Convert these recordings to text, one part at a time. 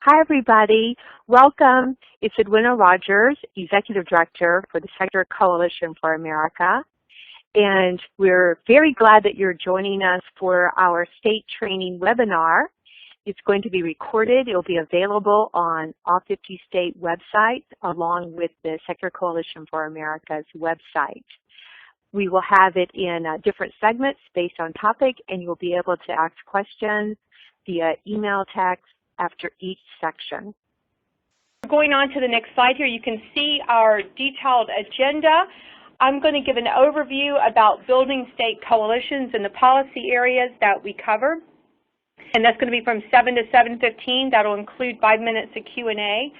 Hi, everybody. Welcome. It's Edwina Rogers, Executive Director for the Secular Coalition for America. And we're very glad that you're joining us for our state training webinar. It's going to be recorded. It'll be available on all 50 state websites along with the Secular Coalition for America's website. We will have it in different segments based on topic, and you'll be able to ask questions via email, text, after each section. Going on to the next slide here, you can see our detailed agenda. I'm going to give an overview about building state coalitions and the policy areas that we cover. And that's going to be from 7 to 7:15. That will include 5 minutes of Q&A.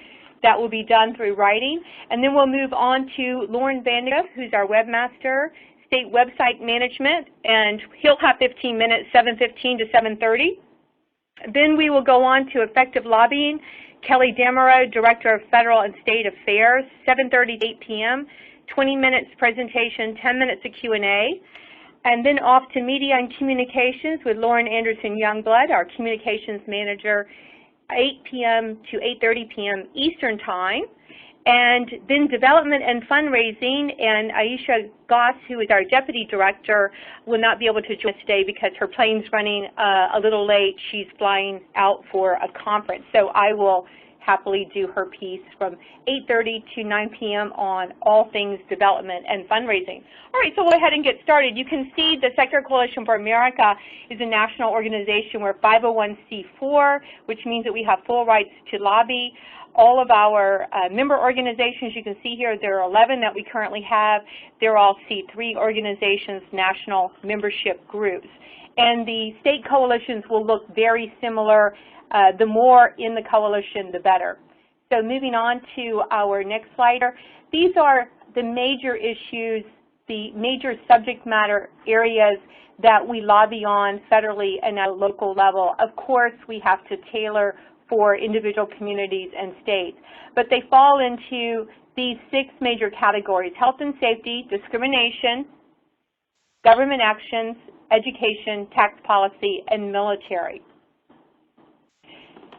That will be done through writing. And then we'll move on to Lauren Vandergriff, who's our webmaster, state website management, and he'll have 15 minutes, 7:15 to 7:30. Then we will go on to effective lobbying. Kelly Demereaux, Director of Federal and State Affairs, 7:30 to 8 p.m., 20 minutes presentation, 10 minutes of Q&A. And then off to Media and Communications with Lauren Anderson Youngblood, our Communications Manager, 8 p.m. to 8:30 p.m. Eastern Time. And then Development and Fundraising, and Aisha Goss, who is our Deputy Director, will not be able to join us today because her plane's running a little late. She's flying out for a conference. So I will happily do her piece from 8:30 to 9 p.m. on all things development and fundraising. All right, so we'll go ahead and get started. You can see the Secular Coalition for America is a national organization. We're 501c4, which means that we have full rights to lobby. All of our member organizations, you can see here, there are 11 that we currently have. They're all C3 organizations, national membership groups. And the state coalitions will look very similar. The more in the coalition, the better. So moving on to our next slide. These are the major issues, the major subject matter areas that we lobby on federally and at a local level. Of course, we have to tailor for individual communities and states. But they fall into these 6 major categories: health and safety, discrimination, government actions, education, tax policy, and military.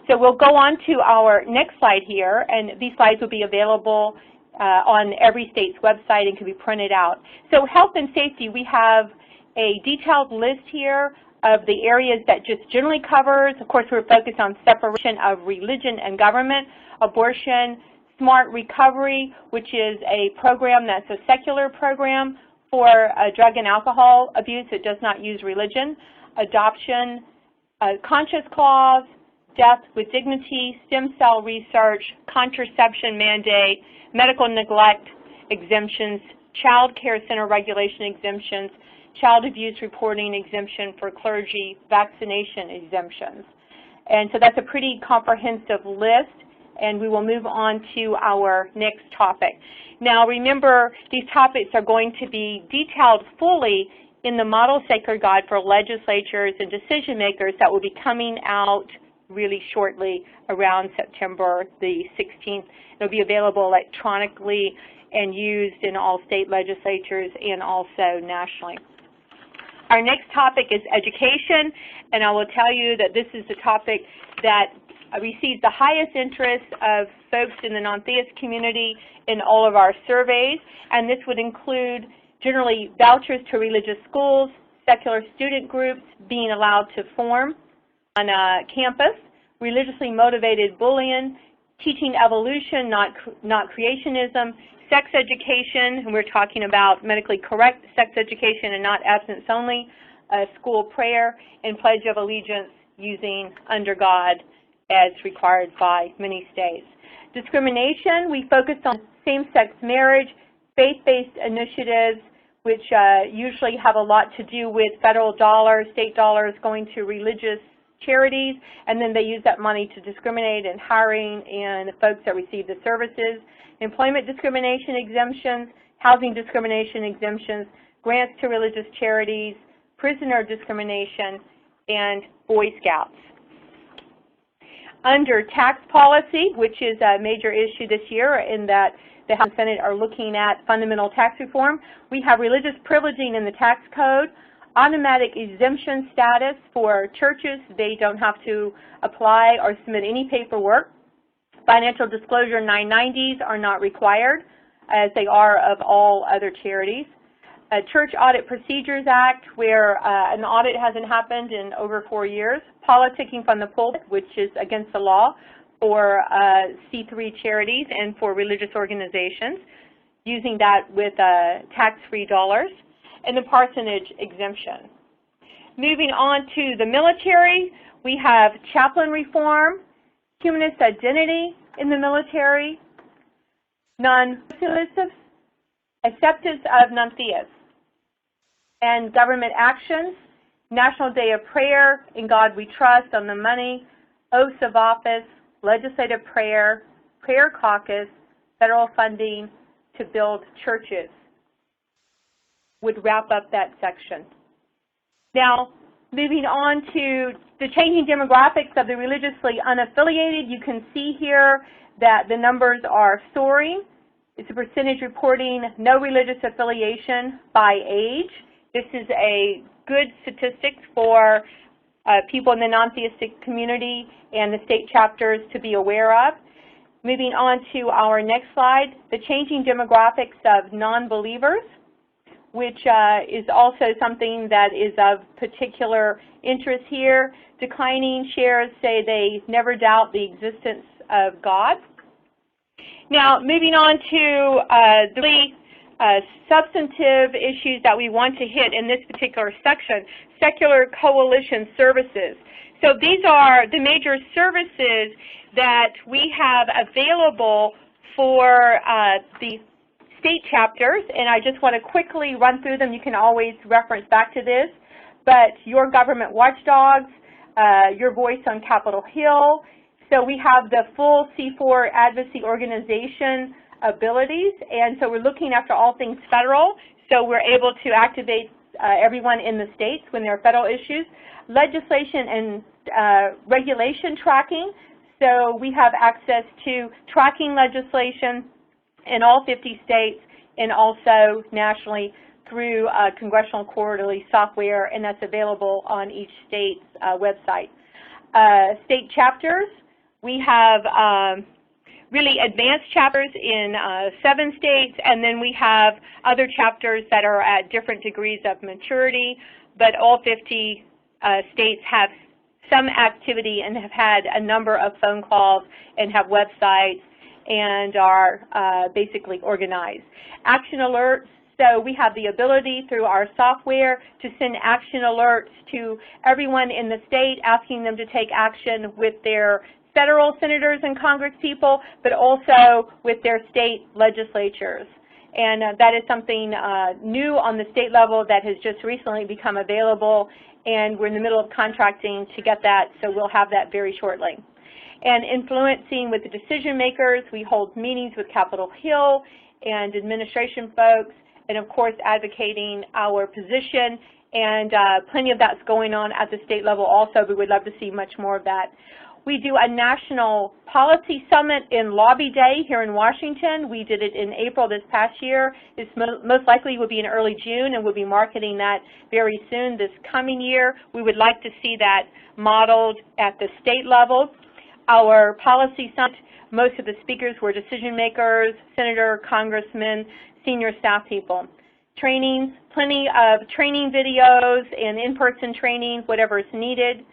So we'll go on to our next slide here, and these slides will be available on every state's website and can be printed out. So health and safety, we have a detailed list here of the areas that just generally covers. Of course, we're focused on separation of religion and government, abortion, smart recovery, which is a program that's a secular program for drug and alcohol abuse. It does not use religion, adoption, conscience clause, death with dignity, stem cell research, contraception mandate, medical neglect exemptions, child care center regulation exemptions, child abuse reporting exemption for clergy, vaccination exemptions. And so that's a pretty comprehensive list, and we will move on to our next topic. Now remember, these topics are going to be detailed fully in the Model Sacred Guide for legislatures and decision makers that will be coming out really shortly around September the 16th. It'll be available electronically and used in all state legislatures and also nationally. Our next topic is education, and I will tell you that this is the topic that receives the highest interest of folks in the non-theist community in all of our surveys, and this would include generally vouchers to religious schools, secular student groups being allowed to form on campus, religiously motivated bullying, teaching evolution, not creationism, sex education, and we're talking about medically correct sex education and not abstinence only, school prayer, and Pledge of Allegiance using under God as required by many states. Discrimination, we focused on same-sex marriage, faith-based initiatives, which usually have a lot to do with federal dollars, state dollars going to religious charities, and then they use that money to discriminate in hiring and folks that receive the services. Employment discrimination exemptions, housing discrimination exemptions, grants to religious charities, prisoner discrimination, and Boy Scouts. Under tax policy, which is a major issue this year in that the House and Senate are looking at fundamental tax reform, we have religious privileging in the tax code, automatic exemption status for churches. They don't have to apply or submit any paperwork Financial disclosure 990s are not required, as they are of all other charities. A Church Audit Procedures Act, where an audit hasn't happened in over 4 years. Politicking from the pulpit, which is against the law for C3 charities and for religious organizations, using that with tax-free dollars. And the parsonage exemption. Moving on to the military, we have chaplain reform, humanist identity in the military, non-exclusive, acceptance of non-theists, and government actions, National Day of Prayer, In God We Trust on the money, oaths of office, legislative prayer, prayer caucus, federal funding to build churches would wrap up that section. Now, moving on to the changing demographics of the religiously unaffiliated, you can see here that the numbers are soaring. It's a percentage reporting no religious affiliation by age. This is a good statistic for people in the non-theistic community and the state chapters to be aware of. Moving on to our next slide, the changing demographics of non-believers, which is also something that is of particular interest here. Declining shares say they never doubt the existence of God. Now, moving on to the really substantive issues that we want to hit in this particular section, secular coalition services. So these are the major services that we have available for the state chapters, and I just want to quickly run through them. You can always reference back to this, but your government watchdogs, your voice on Capitol Hill. So we have the full C4 advocacy organization abilities, and so we're looking after all things federal, so we're able to activate everyone in the states when there are federal issues. Legislation and regulation tracking, so we have access to tracking legislation in all 50 states and also nationally through congressional quarterly software, and that's available on each state's website. State chapters, we have really advanced chapters in 7 states, and then we have other chapters that are at different degrees of maturity, but all 50 states have some activity and have had a number of phone calls and have websites and are basically organized. Action alerts, so we have the ability through our software to send action alerts to everyone in the state, asking them to take action with their federal senators and congresspeople, but also with their state legislatures. And that is something new on the state level that has just recently become available, and we're in the middle of contracting to get that, so we'll have that very shortly. And influencing with the decision makers, we hold meetings with Capitol Hill and administration folks, and of course advocating our position, and plenty of that's going on at the state level also, but we'd love to see much more of that. We do a national policy summit in Lobby Day here in Washington. We did it in April this past year. It's most likely will be in early June, and we'll be marketing that very soon this coming year. We would like to see that modeled at the state level. Our policy summit, most of the speakers were decision makers, senator, congressmen, senior staff people. Trainings, plenty of training videos and in-person training, whatever is needed.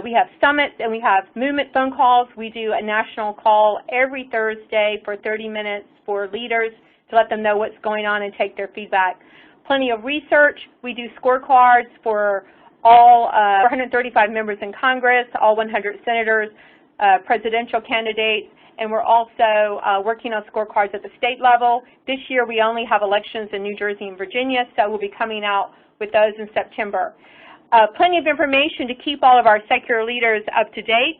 We have summits and we have movement phone calls. We do a national call every Thursday for 30 minutes for leaders to let them know what's going on and take their feedback. Plenty of research. We do scorecards for all 135 members in Congress, all 100 senators, presidential candidates, and we're also working on scorecards at the state level. This year we only have elections in New Jersey and Virginia, so we'll be coming out with those in September. Plenty of information to keep all of our secular leaders up to date.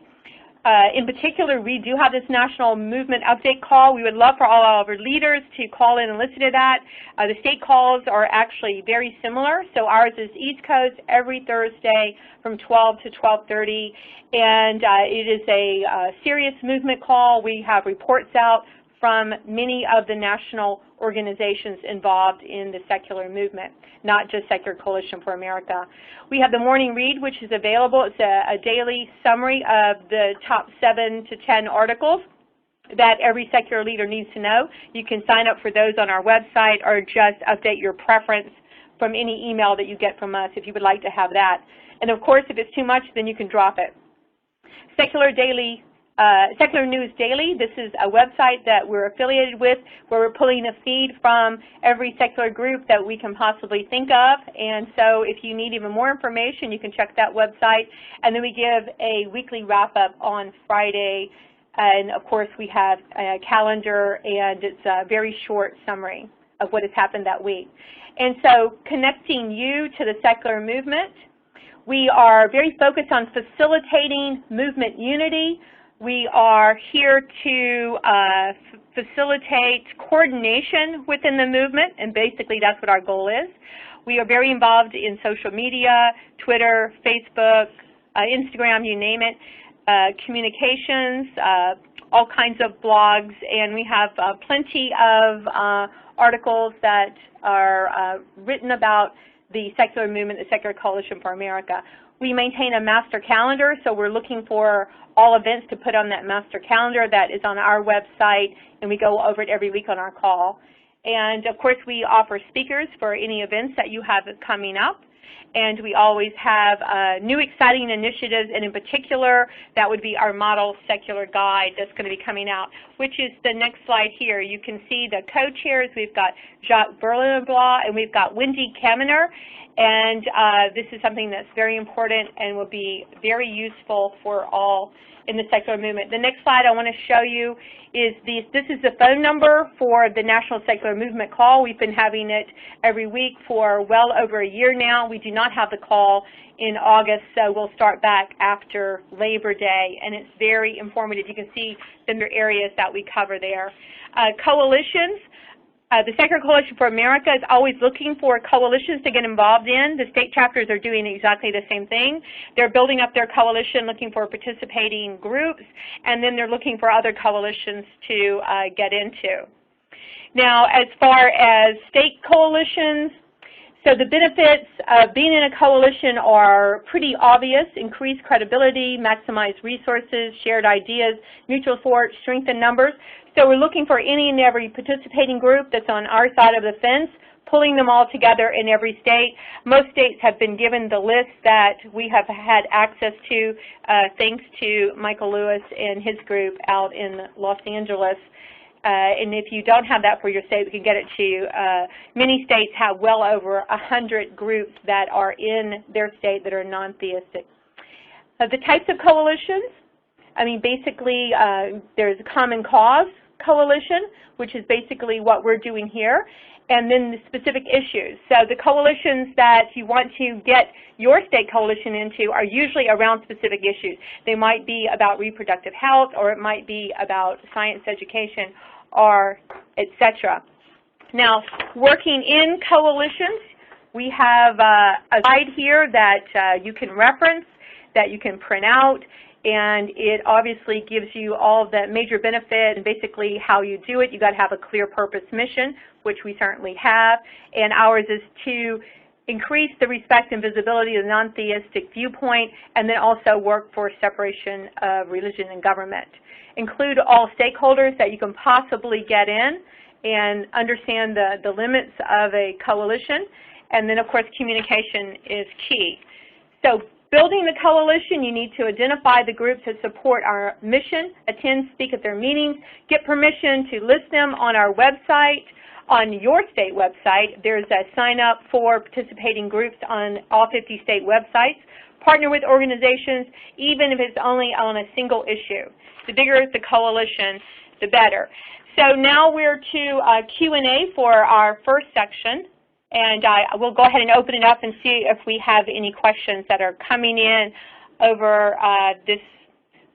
In particular, we do have this national movement update call. We would love for all of our leaders to call in and listen to that. The state calls are actually very similar. So ours is East Coast every Thursday from 12 to 12:30, and it is a serious movement call. We have reports out from many of the national organizations involved in the secular movement, not just Secular Coalition for America. We have the morning read, which is available. It's a daily summary of the top 7 to 10 articles that every secular leader needs to know. You can sign up for those on our website or just update your preference from any email that you get from us if you would like to have that. And of course, if it's too much, then you can drop it. Secular News Daily, this is a website that we're affiliated with where we're pulling a feed from every secular group that we can possibly think of. And so if you need even more information, you can check that website. And then we give a weekly wrap-up on Friday. And of course, we have a calendar, and it's a very short summary of what has happened that week. And so connecting you to the secular movement, we are very focused on facilitating movement unity. We are here to facilitate coordination within the movement, and basically that's what our goal is. We are very involved in social media, Twitter, Facebook, Instagram, you name it, communications, all kinds of blogs, and we have plenty of articles that are written about the secular movement, the Secular Coalition for America. We maintain a master calendar, so we're looking for all events to put on that master calendar that is on our website, and we go over it every week on our call. And of course, we offer speakers for any events that you have coming up. And we always have new exciting initiatives, and in particular, that would be our model secular guide that's going to be coming out, which is the next slide here. You can see the co-chairs. We've got Jacques Berlinblatt, and we've got Wendy Kaminer. And this is something that's very important and will be very useful for all in the secular movement. The next slide I want to show you is this is the phone number for the National Secular Movement Call. We've been having it every week for well over a year now. We do not have the call in August, so we'll start back after Labor Day, and it's very informative. You can see the areas that we cover there. Coalitions. The Secular Coalition for America is always looking for coalitions to get involved in. The state chapters are doing exactly the same thing. They're building up their coalition, looking for participating groups, and then they're looking for other coalitions to get into. Now, as far as state coalitions, so the benefits of being in a coalition are pretty obvious: increased credibility, maximize resources, shared ideas, mutual support, strength in numbers. So we're looking for any and every participating group that's on our side of the fence, pulling them all together in every state. Most states have been given the list that we have had access to thanks to Michael Lewis and his group out in Los Angeles. And if you don't have that for your state, we can get it to you. Many states have well over 100 groups that are in their state that are non-theistic. The types of coalitions, I mean, basically there's a common cause coalition, which is basically what we're doing here, and then the specific issues. So the coalitions that you want to get your state coalition into are usually around specific issues. They might be about reproductive health, or it might be about science education, or etc. Now, working in coalitions, we have a slide here that you can reference, that you can print out, and it obviously gives you all the major benefit and basically how you do it. You've got to have a clear purpose mission, which we certainly have, and ours is to increase the respect and visibility of the non-theistic viewpoint, and then also work for separation of religion and government. Include all stakeholders that you can possibly get in and understand the limits of a coalition, and then of course communication is key. So building the coalition, you need to identify the groups that support our mission, attend, speak at their meetings, get permission to list them on our website. On your state website, there's a sign up for participating groups on all 50 state websites. Partner with organizations, even if it's only on a single issue. The bigger the coalition, the better. So now we're to Q&A for our first section. And we'll go ahead and open it up and see if we have any questions that are coming in over this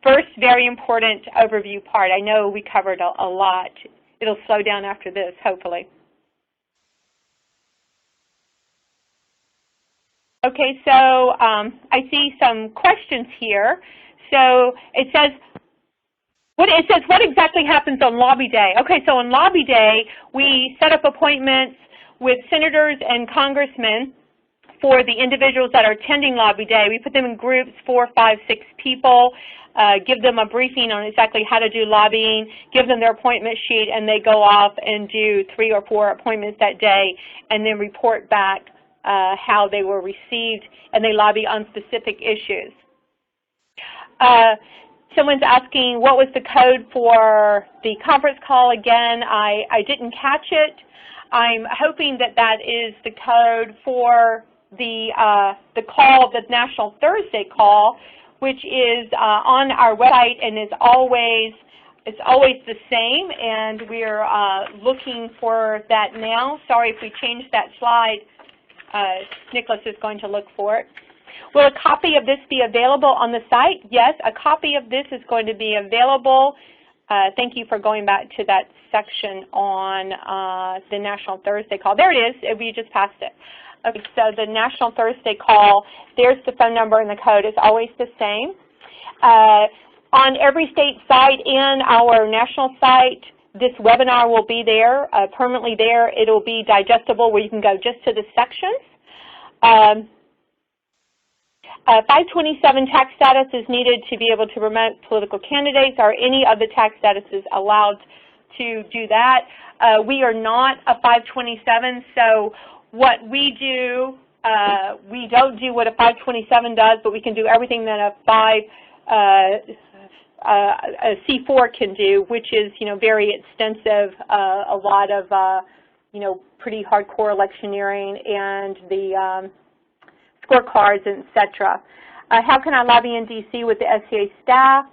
first very important overview part. I know we covered a lot. It'll slow down after this, hopefully. Okay, so I see some questions here. So it says, what exactly happens on Lobby Day? Okay, so on Lobby Day, we set up appointments with senators and congressmen, for the individuals that are attending Lobby Day. We put them in groups, 4, 5, 6 people, give them a briefing on exactly how to do lobbying, give them their appointment sheet, and they go off and do 3 or 4 appointments that day and then report back how they were received, and they lobby on specific issues. Someone's asking what was the code for the conference call. Again, I didn't catch it. I'm hoping that that is the code for the call, the National Thursday call, which is on our website and is always the same, and we're looking for that now. Sorry if we changed that slide. Nicholas is going to look for it. Will a copy of this be available on the site? Yes, a copy of this is going to be available. Thank you for going back to that section on the National Thursday call. There it is. We just passed it. Okay, so the National Thursday call, there's the phone number and the code. It's always the same. On every state site and our national site, this webinar will be there, permanently there. It'll be digestible where you can go just to the sections. 527 tax status is needed to be able to promote political candidates, or any of the tax statuses allowed to do that. We are not a 527, so what we do, we don't do what a 527 does, but we can do everything that a C4 can do, which is, very extensive, a lot of, pretty hardcore electioneering and the scorecards, etc. How can I lobby in D.C. with the SCA staff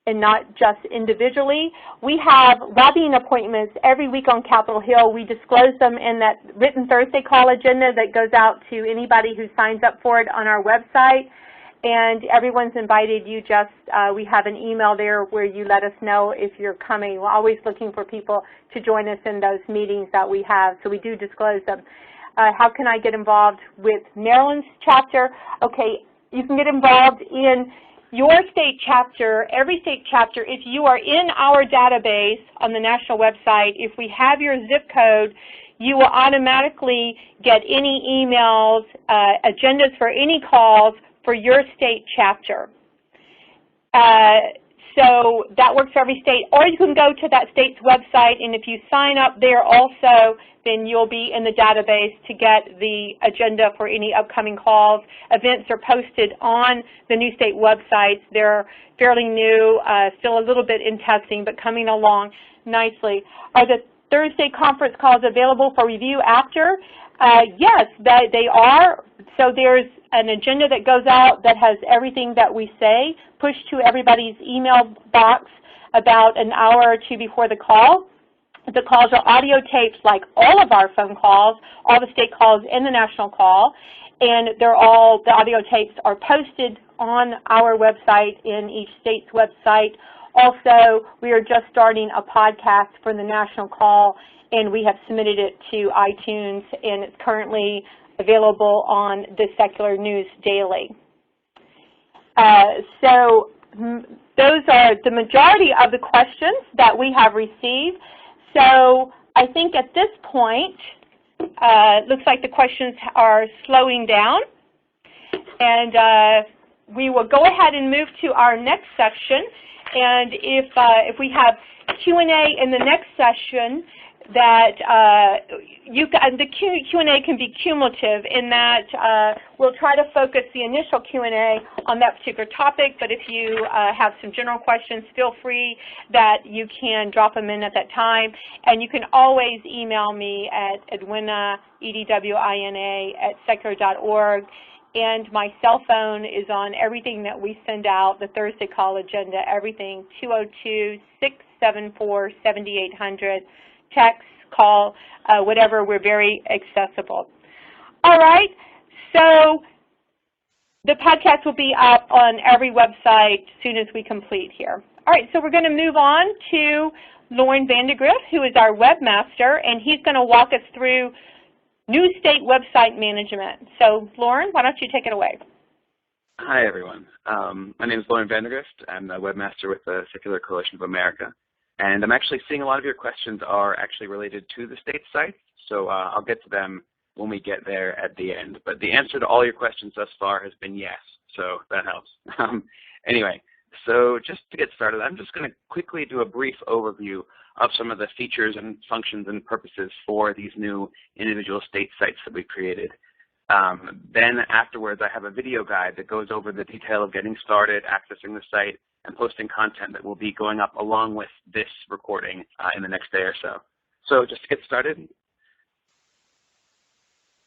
and not just individually? We have lobbying appointments every week on Capitol Hill. We disclose them in that written Thursday call agenda that goes out to anybody who signs up for it on our website. And everyone's invited. We have an email there where you let us know if you're coming. We're always looking for people to join us in those meetings that we have, so we do disclose them. How can I get involved with Maryland's chapter? Okay, you can get involved in your state chapter, every state chapter. If you are in our database on the national website, if we have your zip code, you will automatically get any emails, agendas for any calls for your state chapter. So that works for every state. Or you can go to that state's website, and if you sign up there also, then you'll be in the database to get the agenda for any upcoming calls. Events are posted on the new state websites. They're fairly new, still a little bit in testing, but coming along nicely. Are the Thursday conference calls available for review after? Yes, they are. So there's an agenda that goes out that has everything that we say pushed to everybody's email box about an hour or two before the call. The calls are audio tapes like all of our phone calls, all the state calls and the national call, and the audio tapes are posted on our website, in each state's website. Also, we are just starting a podcast for the national call, and we have submitted it to iTunes, and it's currently available on the Secular News Daily. So those are the majority of the questions that we have received. So I think at this point, it looks like the questions are slowing down. And we will go ahead and move to our next section. And if we have Q&A in the next session, that the Q&A can be cumulative in that we'll try to focus the initial Q&A on that particular topic, but if you have some general questions, feel free that you can drop them in at that time. And you can always email me at Edwina, EDWINA, @secular.org. And my cell phone is on everything that we send out, the Thursday call agenda, everything, 202-674-7800. Text, call, whatever, we're very accessible. All right, so the podcast will be up on every website as soon as we complete here. All right, so we're going to move on to Lauren Vandergrift, who is our webmaster, and he's going to walk us through new state website management. So, Lauren, why don't you take it away? Hi, everyone. My name is Lauren Vandergrift. I'm the webmaster with the Secular Coalition of America. And I'm actually seeing a lot of your questions are actually related to the state site, so I'll get to them when we get there at the end. But the answer to all your questions thus far has been yes, so that helps. Anyway, so just to get started, I'm just going to quickly do a brief overview of some of the features and functions and purposes for these new individual state sites that we've created. Then afterwards, I have a video guide that goes over the detail of getting started, accessing the site, and posting content that will be going up along with this recording in the next day or so. So just to get started,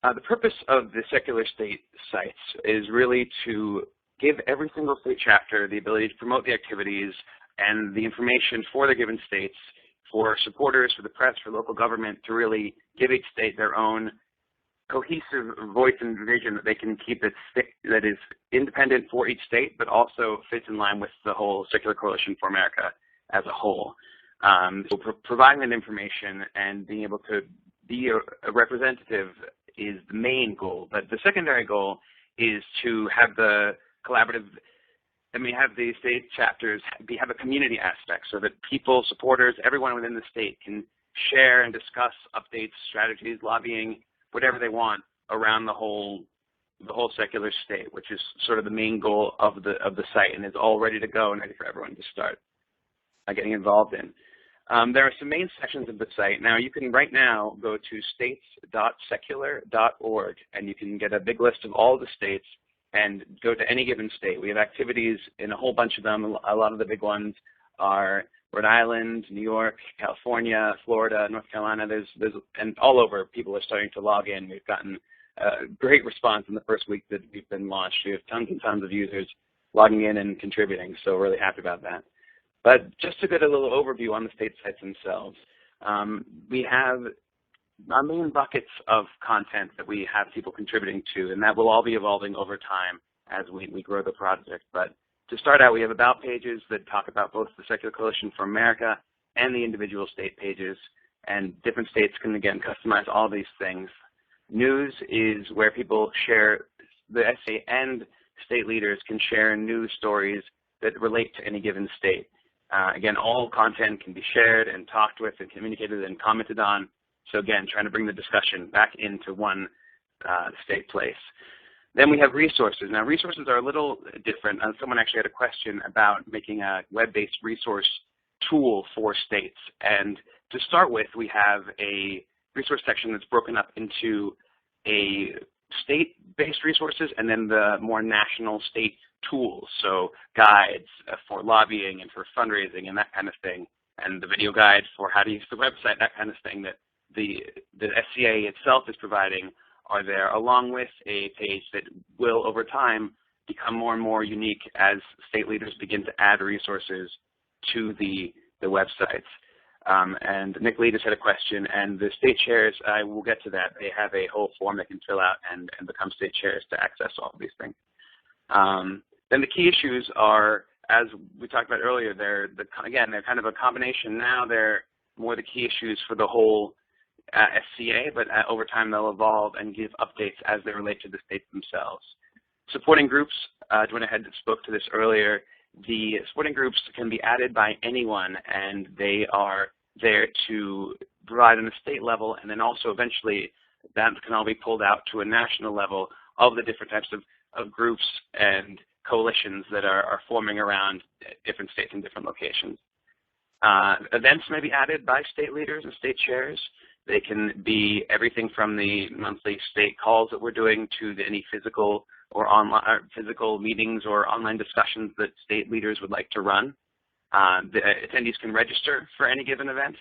the purpose of the secular state sites is really to give every single state chapter the ability to promote the activities and the information for their given states, for supporters, for the press, for local government, to really give each state their own cohesive voice and vision that they can keep that is independent for each state, but also fits in line with the whole Secular Coalition for America as a whole. So providing that information and being able to be a representative is the main goal, but the secondary goal is to have the collaborative, have the state chapters have a community aspect so that people, supporters, everyone within the state can share and discuss updates, strategies, lobbying, whatever they want around the whole secular state, which is sort of the main goal of the site and is all ready to go and ready for everyone to start getting involved in. There are some main sections of the site. Now you can right now go to states.secular.org and you can get a big list of all the states and go to any given state. We have activities in a whole bunch of them. A lot of the big ones are Rhode Island, New York, California, Florida, North Carolina. And all over, people are starting to log in. We've gotten a great response in the first week that we've been launched. We have tons and tons of users logging in and contributing, so we're really happy about that. But just to get a little overview on the state sites themselves, we have our main buckets of content that we have people contributing to, and that will all be evolving over time as we grow the project. But to start out, we have about pages that talk about both the Secular Coalition for America and the individual state pages, and different states can, again, customize all these things. News is where people share, the SA and state leaders can share news stories that relate to any given state. Again, all content can be shared and talked with and communicated and commented on. So again, trying to bring the discussion back into one state place. Then we have resources. Now resources are a little different. Someone actually had a question about making a web-based resource tool for states. And to start with, we have a resource section that's broken up into a state-based resources and then the more national state tools, so guides for lobbying and for fundraising and that kind of thing, and the video guide for how to use the website, that kind of thing that the SCA itself is providing are there, along with a page that will, over time, become more and more unique as state leaders begin to add resources to the websites. And Nick Lee just had a question, and the state chairs, I will get to that. They have a whole form they can fill out and become state chairs to access all of these things. Then the key issues are, as we talked about earlier, they're kind of a combination now. They're more the key issues for the whole SCA, but over time they'll evolve and give updates as they relate to the states themselves. Supporting groups, Joanna had spoke to this earlier. The supporting groups can be added by anyone, and they are there to provide on a state level, and then also eventually that can all be pulled out to a national level of the different types of groups and coalitions that are forming around different states and different locations. Events may be added by state leaders and state chairs. They can be everything from the monthly state calls that we're doing to any physical or online physical meetings or online discussions that state leaders would like to run. The attendees can register for any given event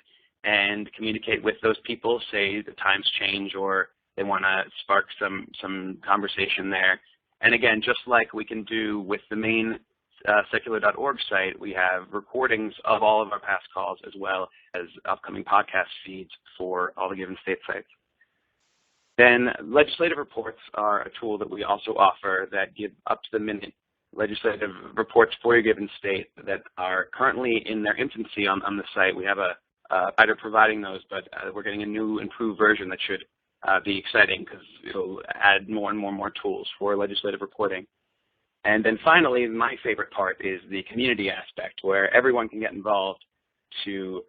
and communicate with those people, say the times change or they want to spark some conversation there. And again, just like we can do with the main secular.org site, we have recordings of all of our past calls as well as upcoming podcast feeds for all the given state sites. Then legislative reports are a tool that we also offer that give up-to-the-minute legislative reports for your given state that are currently in their infancy on the site. We have a provider providing those, but we're getting a new improved version that should be exciting because it'll add more and more tools for legislative reporting. And then finally, my favorite part is the community aspect, where everyone can get involved to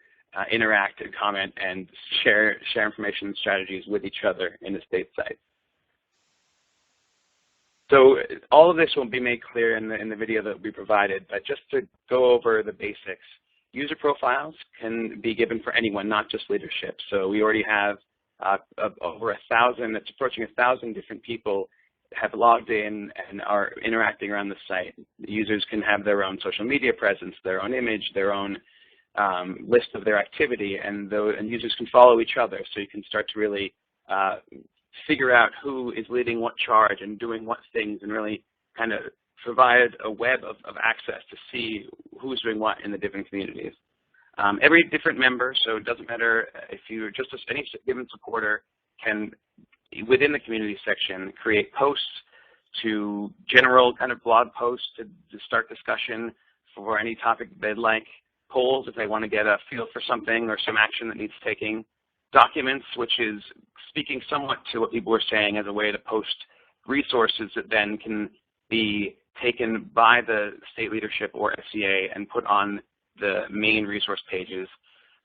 interact and comment and share information and strategies with each other in the state site. So all of this will be made clear in the video that will be provided, but just to go over the basics, user profiles can be given for anyone, not just leadership. So we already have over 1,000, it's approaching 1,000 different people have logged in and are interacting around the site. The users can have their own social media presence, their own image, their own list of their activity, and users can follow each other. So you can start to really figure out who is leading what charge and doing what things, and really kind of provide a web of access to see who's doing what in the different communities. Every different member, so it doesn't matter if you're just any given supporter, can, within the community section, create posts to general kind of blog posts to start discussion for any topic they'd like, polls if they want to get a feel for something or some action that needs taking, documents, which is speaking somewhat to what people were saying as a way to post resources that then can be taken by the state leadership or FCA and put on the main resource pages.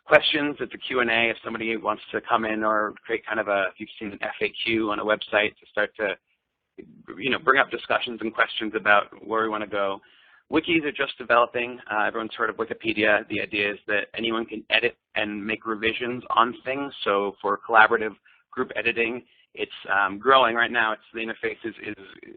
Questions, it's a Q&A if somebody wants to come in or create kind of a, if you've seen an FAQ on a website to start to, bring up discussions and questions about where we want to go. Wikis are just developing. Everyone's heard of Wikipedia. The idea is that anyone can edit and make revisions on things. So for collaborative group editing, it's growing right now. The interface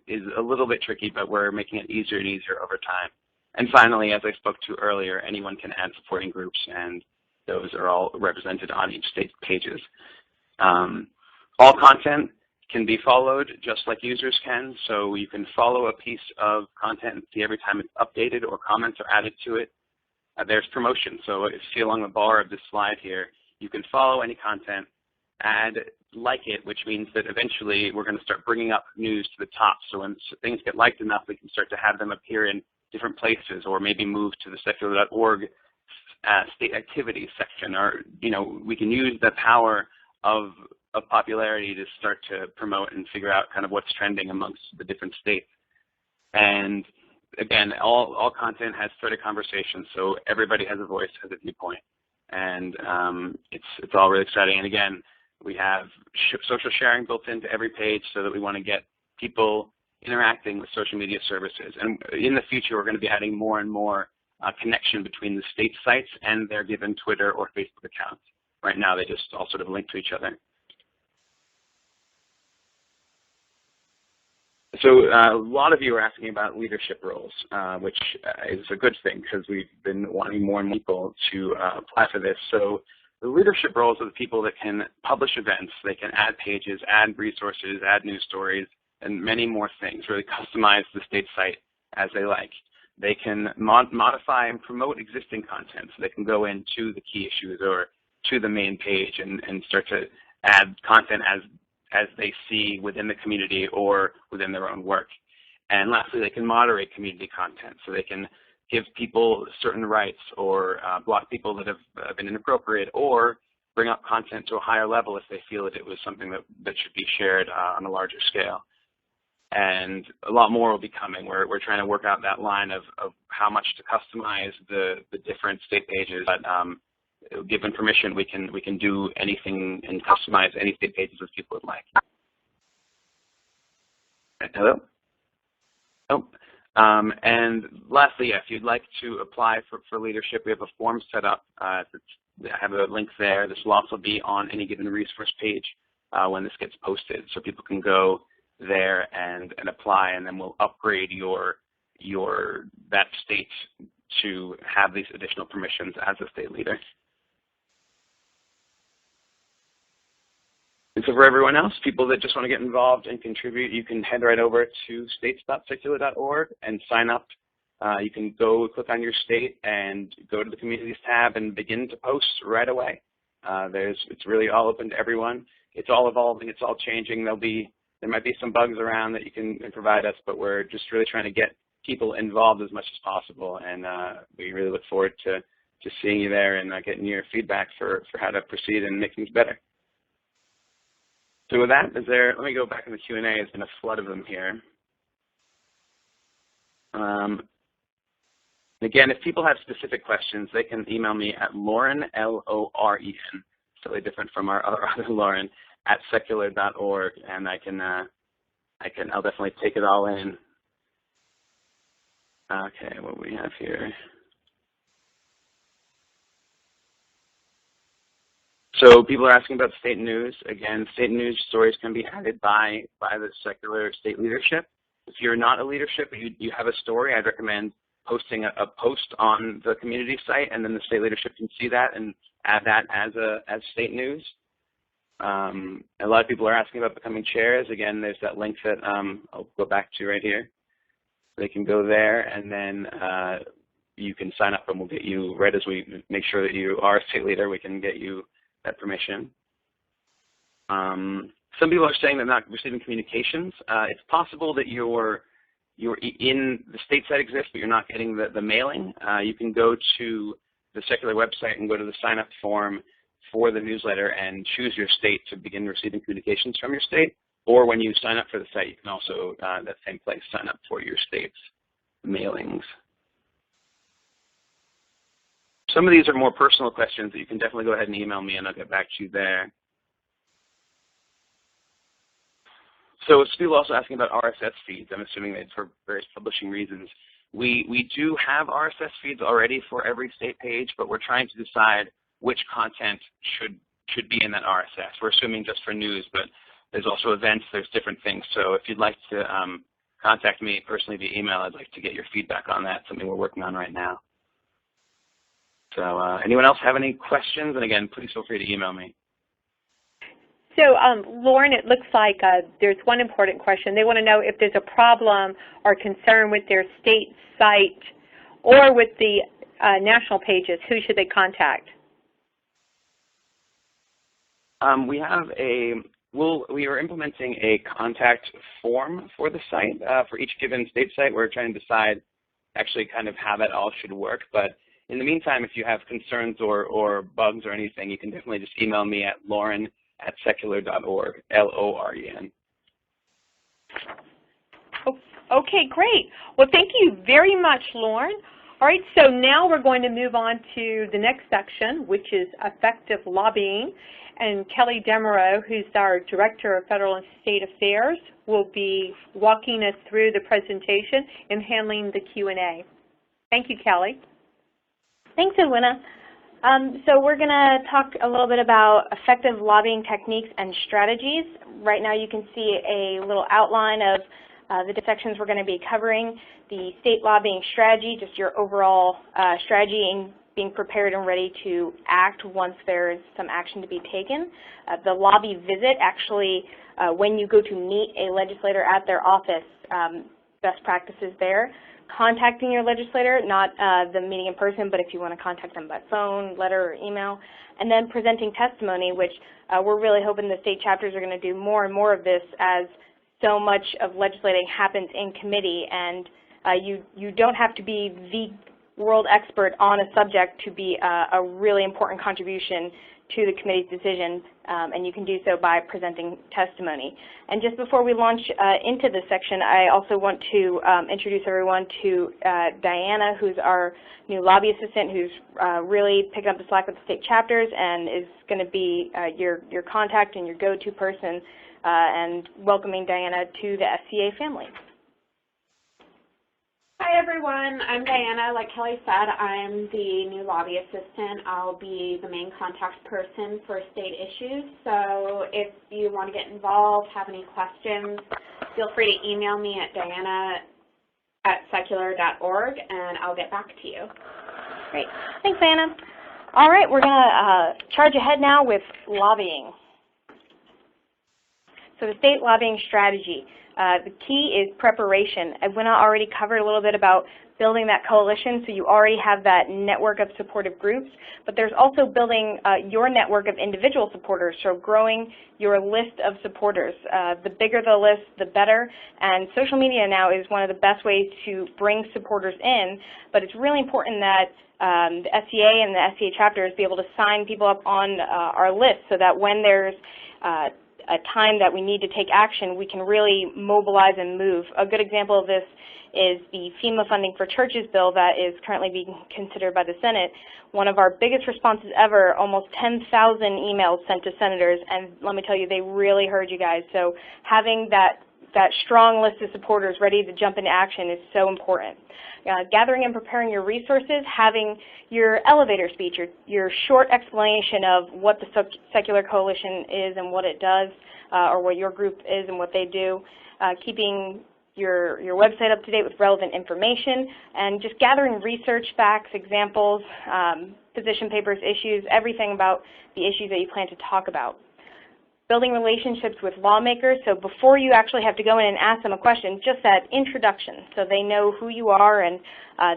is a little bit tricky, but we're making it easier and easier over time. And finally, as I spoke to earlier, anyone can add supporting groups, and those are all represented on each state pages. All content can be followed just like users can. So you can follow a piece of content and see every time it's updated or comments are added to it. There's promotion. So if you see along the bar of this slide here, you can follow any content, add like it, which means that eventually we're going to start bringing up news to the top. So when things get liked enough, we can start to have them appear in different places, or maybe move to the secular.org state activities section, or we can use the power of popularity to start to promote and figure out kind of what's trending amongst the different states. And again, all content has threaded conversations, so everybody has a voice, has a viewpoint, and it's all really exciting. And again, we have social sharing built into every page so that we want to get people interacting with social media services. And in the future, we're going to be adding more and more connection between the state sites and their given Twitter or Facebook accounts. Right now, they just all sort of link to each other. So a lot of you are asking about leadership roles, which is a good thing because we've been wanting more and more people to apply for this. So the leadership roles are the people that can publish events, they can add pages, add resources, add news stories, and many more things, really customize the state site as they like. They can modify and promote existing content, so they can go into the key issues or to the main page and start to add content as they see within the community or within their own work. And lastly, they can moderate community content, so they can give people certain rights or block people that have been inappropriate, or bring up content to a higher level if they feel that it was something that should be shared on a larger scale. And a lot more will be coming. We're trying to work out that line of how much to customize the different state pages, but given permission, we can do anything and customize any state pages as people would like. Hello? Oh. And lastly, if you'd like to apply for leadership, we have a form set up. I have a link there. This will also be on any given resource page when this gets posted, so people can go there and apply, and then we'll upgrade that state to have these additional permissions as a state leader. And so for everyone else, people that just want to get involved and contribute, you can head right over to states.secular.org and sign up. You can go click on your state and go to the Communities tab and begin to post right away. It's really all open to everyone. It's all evolving. It's all changing. There might be some bugs around that you can provide us, but we're just really trying to get people involved as much as possible. And we really look forward to seeing you there and getting your feedback for how to proceed and make things better. So with that, let me go back in the Q&A. There's been a flood of them here. Again, if people have specific questions, they can email me at Lauren, L-O-R-E-N, slightly different from our other Lauren, at secular.org, and I'll definitely take it all in. Okay, what do we have here? So people are asking about state news. Again, state news stories can be added by the secular state leadership. If you're not a leadership, you have a story, I'd recommend posting a post on the community site, and then the state leadership can see that and add that as state news. A lot of people are asking about becoming chairs. Again, there's that link that I'll go back to right here. They can go there, and then you can sign up, and we'll get you, right as we make sure that you are a state leader, we can get you that permission. Some people are saying they're not receiving communications. It's possible that you're in the state site exists, but you're not getting the mailing. You can go to the secular website and go to the sign-up form for the newsletter and choose your state to begin receiving communications from your state. Or when you sign up for the site, you can also, that same place, sign up for your state's mailings. Some of these are more personal questions that you can definitely go ahead and email me, and I'll get back to you there. So people also asking about RSS feeds. I'm assuming that for various publishing reasons. We do have RSS feeds already for every state page, but we're trying to decide which content should be in that RSS. We're assuming just for news, but there's also events, there's different things. So if you'd like to contact me personally via email, I'd like to get your feedback on that, something we're working on right now. So anyone else have any questions? And again, please feel free to email me. So Lauren, it looks like there's one important question. They want to know if there's a problem or concern with their state site or with the national pages, who should they contact? We are implementing a contact form for the site. For each given state site, we're trying to decide actually kind of how that all should work. But in the meantime, if you have concerns or bugs or anything, you can definitely just email me at lauren@secular.org, L-O-R-E-N. Okay, great. Well, thank you very much, Lauren. All right, so now we're going to move on to the next section, which is effective lobbying. And Kelly Demereau, who's our Director of Federal and State Affairs, will be walking us through the presentation and handling the Q&A. Thank you, Kelly. Thanks, Edwina. So we're going to talk a little bit about effective lobbying techniques and strategies. Right now you can see a little outline of the sections we're going to be covering. The state lobbying strategy, just your overall strategy and being prepared and ready to act once there's some action to be taken. The lobby visit, actually, when you go to meet a legislator at their office, best practices there. Contacting your legislator, not the meeting in person, but if you want to contact them by phone, letter, or email. And then presenting testimony, which we're really hoping the state chapters are going to do more and more of this as so much of legislating happens in committee, and you don't have to be the world expert on a subject to be a really important contribution to the committee's decision, and you can do so by presenting testimony. And just before we launch into this section, I also want to introduce everyone to Diana, who's our new lobby assistant, who's really picking up the slack with the state chapters and is going to be your contact and your go-to person, and welcoming Diana to the SCA family. Hi everyone, I'm Diana. Like Kelly said, I'm the new lobby assistant. I'll be the main contact person for state issues. So if you want to get involved, have any questions, feel free to email me at diana@secular.org and I'll get back to you. Great. Thanks, Diana. All right, we're going to charge ahead now with lobbying. So the state lobbying strategy. The key is preparation. Edwina already covered a little bit about building that coalition, so you already have that network of supportive groups, but there's also building your network of individual supporters, so growing your list of supporters. The bigger the list, the better, and social media now is one of the best ways to bring supporters in, but it's really important that the SCA and the SCA chapters be able to sign people up on our list so that when there's a time that we need to take action, we can really mobilize and move. A good example of this is the FEMA funding for churches bill that is currently being considered by the Senate. One of our biggest responses ever, almost 10,000 emails sent to senators, and let me tell you, they really heard you guys. So having that strong list of supporters ready to jump into action is so important. Gathering and preparing your resources, having your elevator speech, your short explanation of what the Secular Coalition is and what it does, or what your group is and what they do, keeping your website up to date with relevant information, and just gathering research, facts, examples, position papers, issues, everything about the issues that you plan to talk about. Building relationships with lawmakers, so before you actually have to go in and ask them a question, just that introduction, so they know who you are, and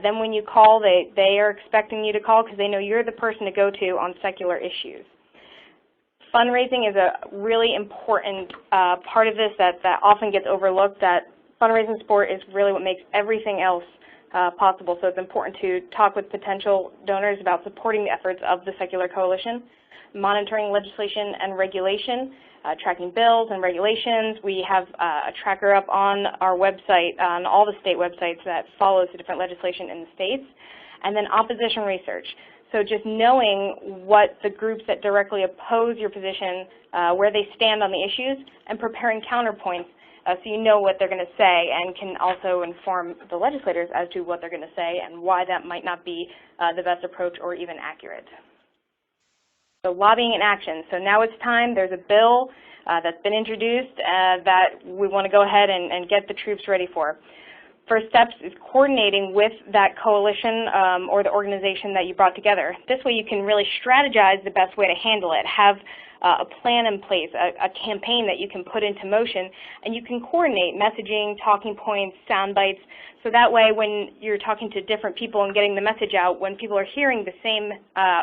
then when you call, they are expecting you to call because they know you're the person to go to on secular issues. Fundraising is a really important part of this that often gets overlooked, that fundraising support is really what makes everything else possible, so it's important to talk with potential donors about supporting the efforts of the Secular Coalition. Monitoring legislation and regulation, tracking bills and regulations. We have a tracker up on our website, on all the state websites that follows the different legislation in the states. And then opposition research. So just knowing what the groups that directly oppose your position, where they stand on the issues, and preparing counterpoints so you know what they're going to say and can also inform the legislators as to what they're going to say and why that might not be the best approach or even accurate. So lobbying in action. So now it's time. There's a bill that's been introduced that we want to go ahead and get the troops ready for. First steps is coordinating with that coalition or the organization that you brought together. This way you can really strategize the best way to handle it, have a plan in place, a campaign that you can put into motion, and you can coordinate messaging, talking points, sound bites, so that way when you're talking to different people and getting the message out, when people are hearing the same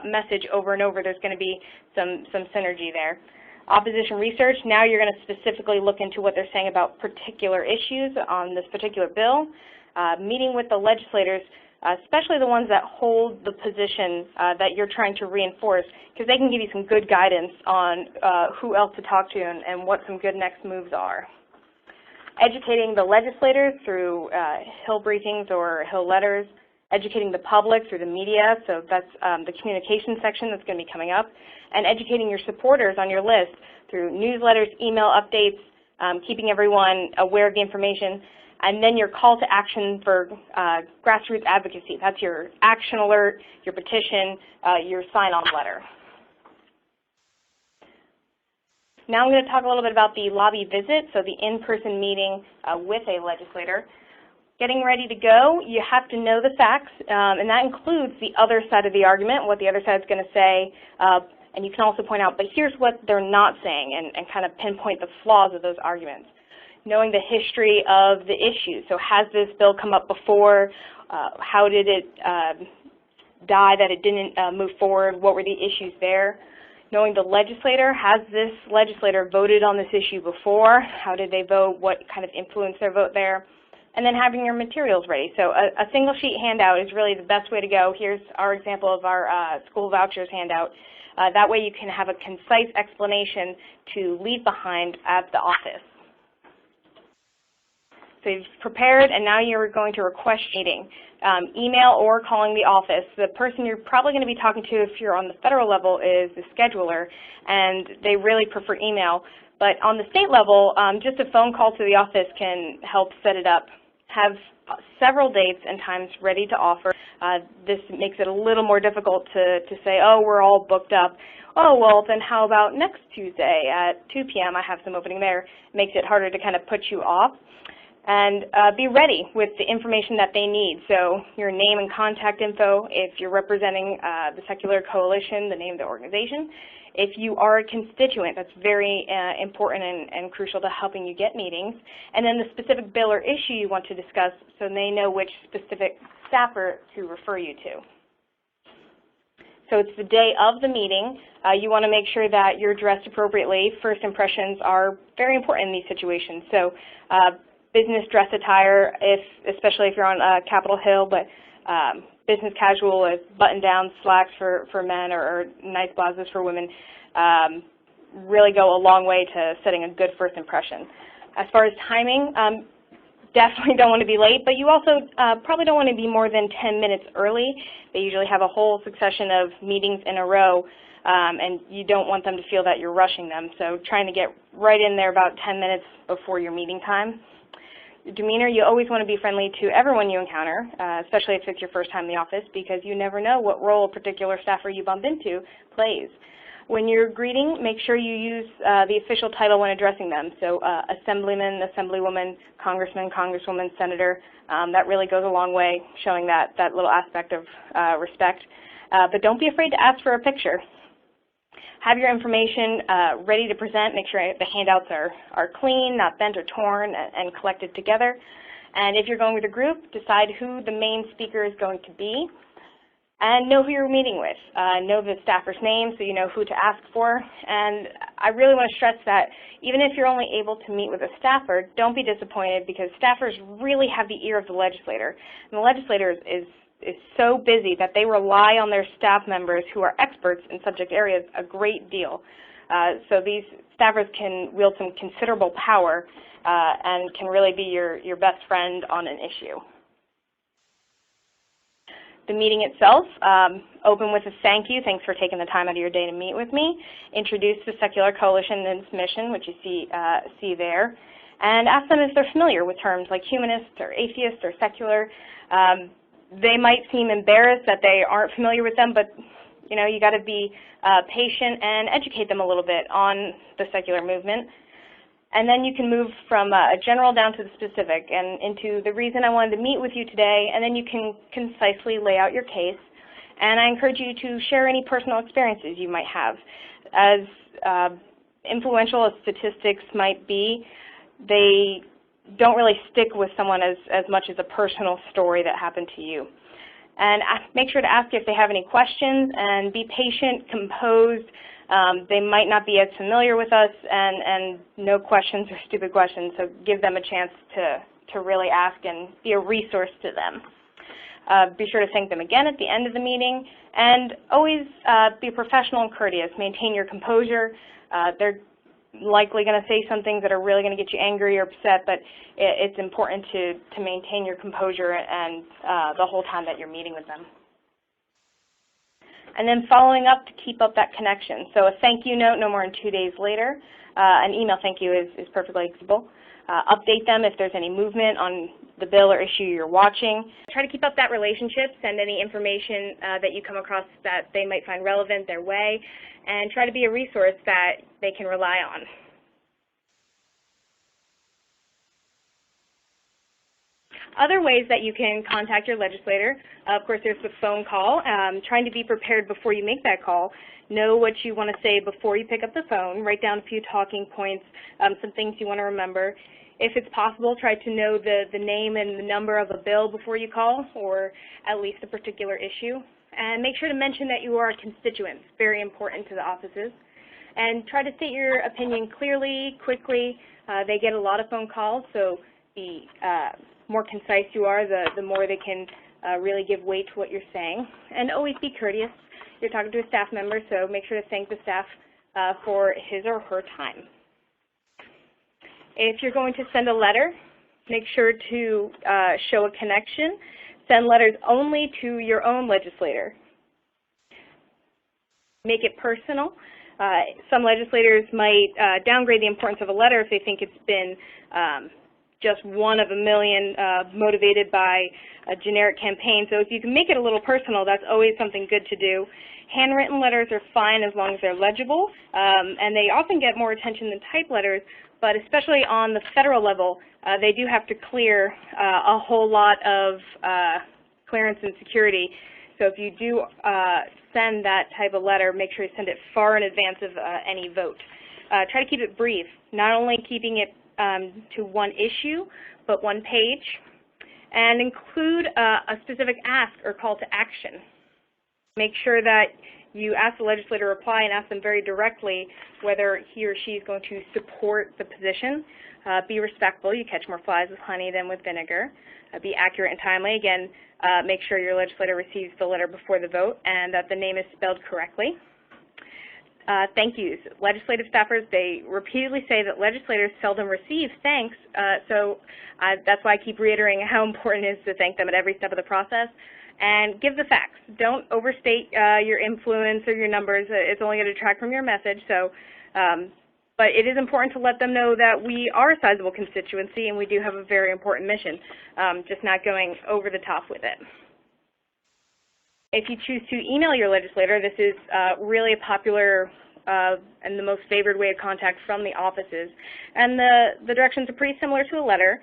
message over and over, there's going to be some synergy there. Opposition research, now you're going to specifically look into what they're saying about particular issues on this particular bill. Meeting with the legislators, especially the ones that hold the position that you're trying to reinforce, because they can give you some good guidance on who else to talk to and what some good next moves are. Educating the legislators through Hill briefings or Hill letters, educating the public through the media, so that's the communication section that's going to be coming up, and educating your supporters on your list through newsletters, email updates, keeping everyone aware of the information, and then your call to action for grassroots advocacy. That's your action alert, your petition, your sign-on letter. Now I'm going to talk a little bit about the lobby visit, so the in-person meeting with a legislator. Getting ready to go, you have to know the facts, and that includes the other side of the argument, what the other side is going to say, and you can also point out, but here's what they're not saying, and kind of pinpoint the flaws of those arguments. Knowing the history of the issue, so has this bill come up before? How did it die that it didn't move forward? What were the issues there? Knowing the legislator, has this legislator voted on this issue before? How did they vote? What kind of influenced their vote there? And then having your materials ready. So a single sheet handout is really the best way to go. Here's our example of our school vouchers handout. That way you can have a concise explanation to leave behind at the office. So you've prepared, and now you're going to request a meeting. Email or calling the office. The person you're probably going to be talking to if you're on the federal level is the scheduler, and they really prefer email. But on the state level, just a phone call to the office can help set it up. Have several dates and times ready to offer. This makes it a little more difficult to say, oh, we're all booked up. Oh, well, then how about next Tuesday at 2 p.m. I have some opening there. It makes it harder to kind of put you off. And be ready with the information that they need. So your name and contact info if you're representing the Secular Coalition, the name of the organization. If you are a constituent, that's very important and crucial to helping you get meetings. And then the specific bill or issue you want to discuss so they know which specific staffer to refer you to. So it's the day of the meeting. You want to make sure that you're dressed appropriately. First impressions are very important in these situations. So business dress attire, especially if you're on Capitol Hill, but business casual is button-down slacks for men or nice blouses for women. really go a long way to setting a good first impression. As far as timing, definitely don't want to be late, but you also probably don't want to be more than 10 minutes early. They usually have a whole succession of meetings in a row, and you don't want them to feel that you're rushing them. So trying to get right in there about 10 minutes before your meeting time. Demeanor, you always want to be friendly to everyone you encounter, especially if it's your first time in the office, because you never know what role a particular staffer you bump into plays. When you're greeting, make sure you use the official title when addressing them. So assemblyman, assemblywoman, congressman, congresswoman, senator. That really goes a long way, showing that little aspect of respect. But don't be afraid to ask for a picture. Have your information ready to present. Make sure the handouts are clean, not bent or torn, and collected together. And if you're going with a group, decide who the main speaker is going to be. And know who you're meeting with. Know the staffer's name so you know who to ask for. And I really want to stress that even if you're only able to meet with a staffer, don't be disappointed, because staffers really have the ear of the legislator. And the legislator is so busy that they rely on their staff members who are experts in subject areas a great deal. So these staffers can wield some considerable power and can really be your best friend on an issue. The meeting itself, open with a thank you. Thanks for taking the time out of your day to meet with me. Introduce the Secular Coalition and its mission, which you see there. And ask them if they're familiar with terms like humanist or atheist or secular. They might seem embarrassed that they aren't familiar with them, but you got to be patient and educate them a little bit on the secular movement. And then you can move from a general down to the specific and into the reason I wanted to meet with you today, and then you can concisely lay out your case. And I encourage you to share any personal experiences you might have. As influential as statistics might be, they don't really stick with someone as much as a personal story that happened to you. And make sure to ask if they have any questions, and be patient, composed. They might not be as familiar with us, and no questions are stupid questions, so give them a chance to really ask and be a resource to them. Be sure to thank them again at the end of the meeting, and always be professional and courteous. Maintain your composure. They're likely going to say some things that are really going to get you angry or upset, but it's important to maintain your composure and the whole time that you're meeting with them. And then following up to keep up that connection. So a thank you note no more than 2 days later. An email thank you is perfectly acceptable. Update them if there's any movement on the bill or issue you're watching. Try to keep up that relationship. Send any information that you come across that they might find relevant their way, and try to be a resource that they can rely on. Other ways that you can contact your legislator, of course, there's the phone call. Trying to be prepared before you make that call. Know what you want to say before you pick up the phone. Write down a few talking points, some things you want to remember. If it's possible, try to know the name and the number of a bill before you call, or at least a particular issue. And make sure to mention that you are a constituent. It's very important to the offices. And try to state your opinion clearly, quickly. They get a lot of phone calls, so the more concise you are, the more they can really give weight to what you're saying. And always be courteous. You're talking to a staff member, so make sure to thank the staff for his or her time. If you're going to send a letter, make sure to show a connection. Send letters only to your own legislator. Make it personal. Some legislators might downgrade the importance of a letter if they think it's been just one of a million motivated by a generic campaign. So if you can make it a little personal, that's always something good to do. Handwritten letters are fine as long as they're legible, and they often get more attention than typed letters, but especially on the federal level, they do have to clear a whole lot of clearance and security. So if you do send that type of letter, make sure you send it far in advance of any vote. Try to keep it brief, not only keeping it to one issue, but one page, and include a specific ask or call to action. Make sure that you ask the legislator to reply and ask them very directly whether he or she is going to support the position. Be respectful. You catch more flies with honey than with vinegar. Be accurate and timely. Again, make sure your legislator receives the letter before the vote and that the name is spelled correctly. thank yous. Legislative staffers, they repeatedly say that legislators seldom receive thanks, so that's why I keep reiterating how important it is to thank them at every step of the process. And give the facts. Don't overstate your influence or your numbers. It's only going to detract from your message. So, but it is important to let them know that we are a sizable constituency and we do have a very important mission, just not going over the top with it. If you choose to email your legislator, this is really a popular and the most favored way of contact from the offices. And the directions are pretty similar to a letter,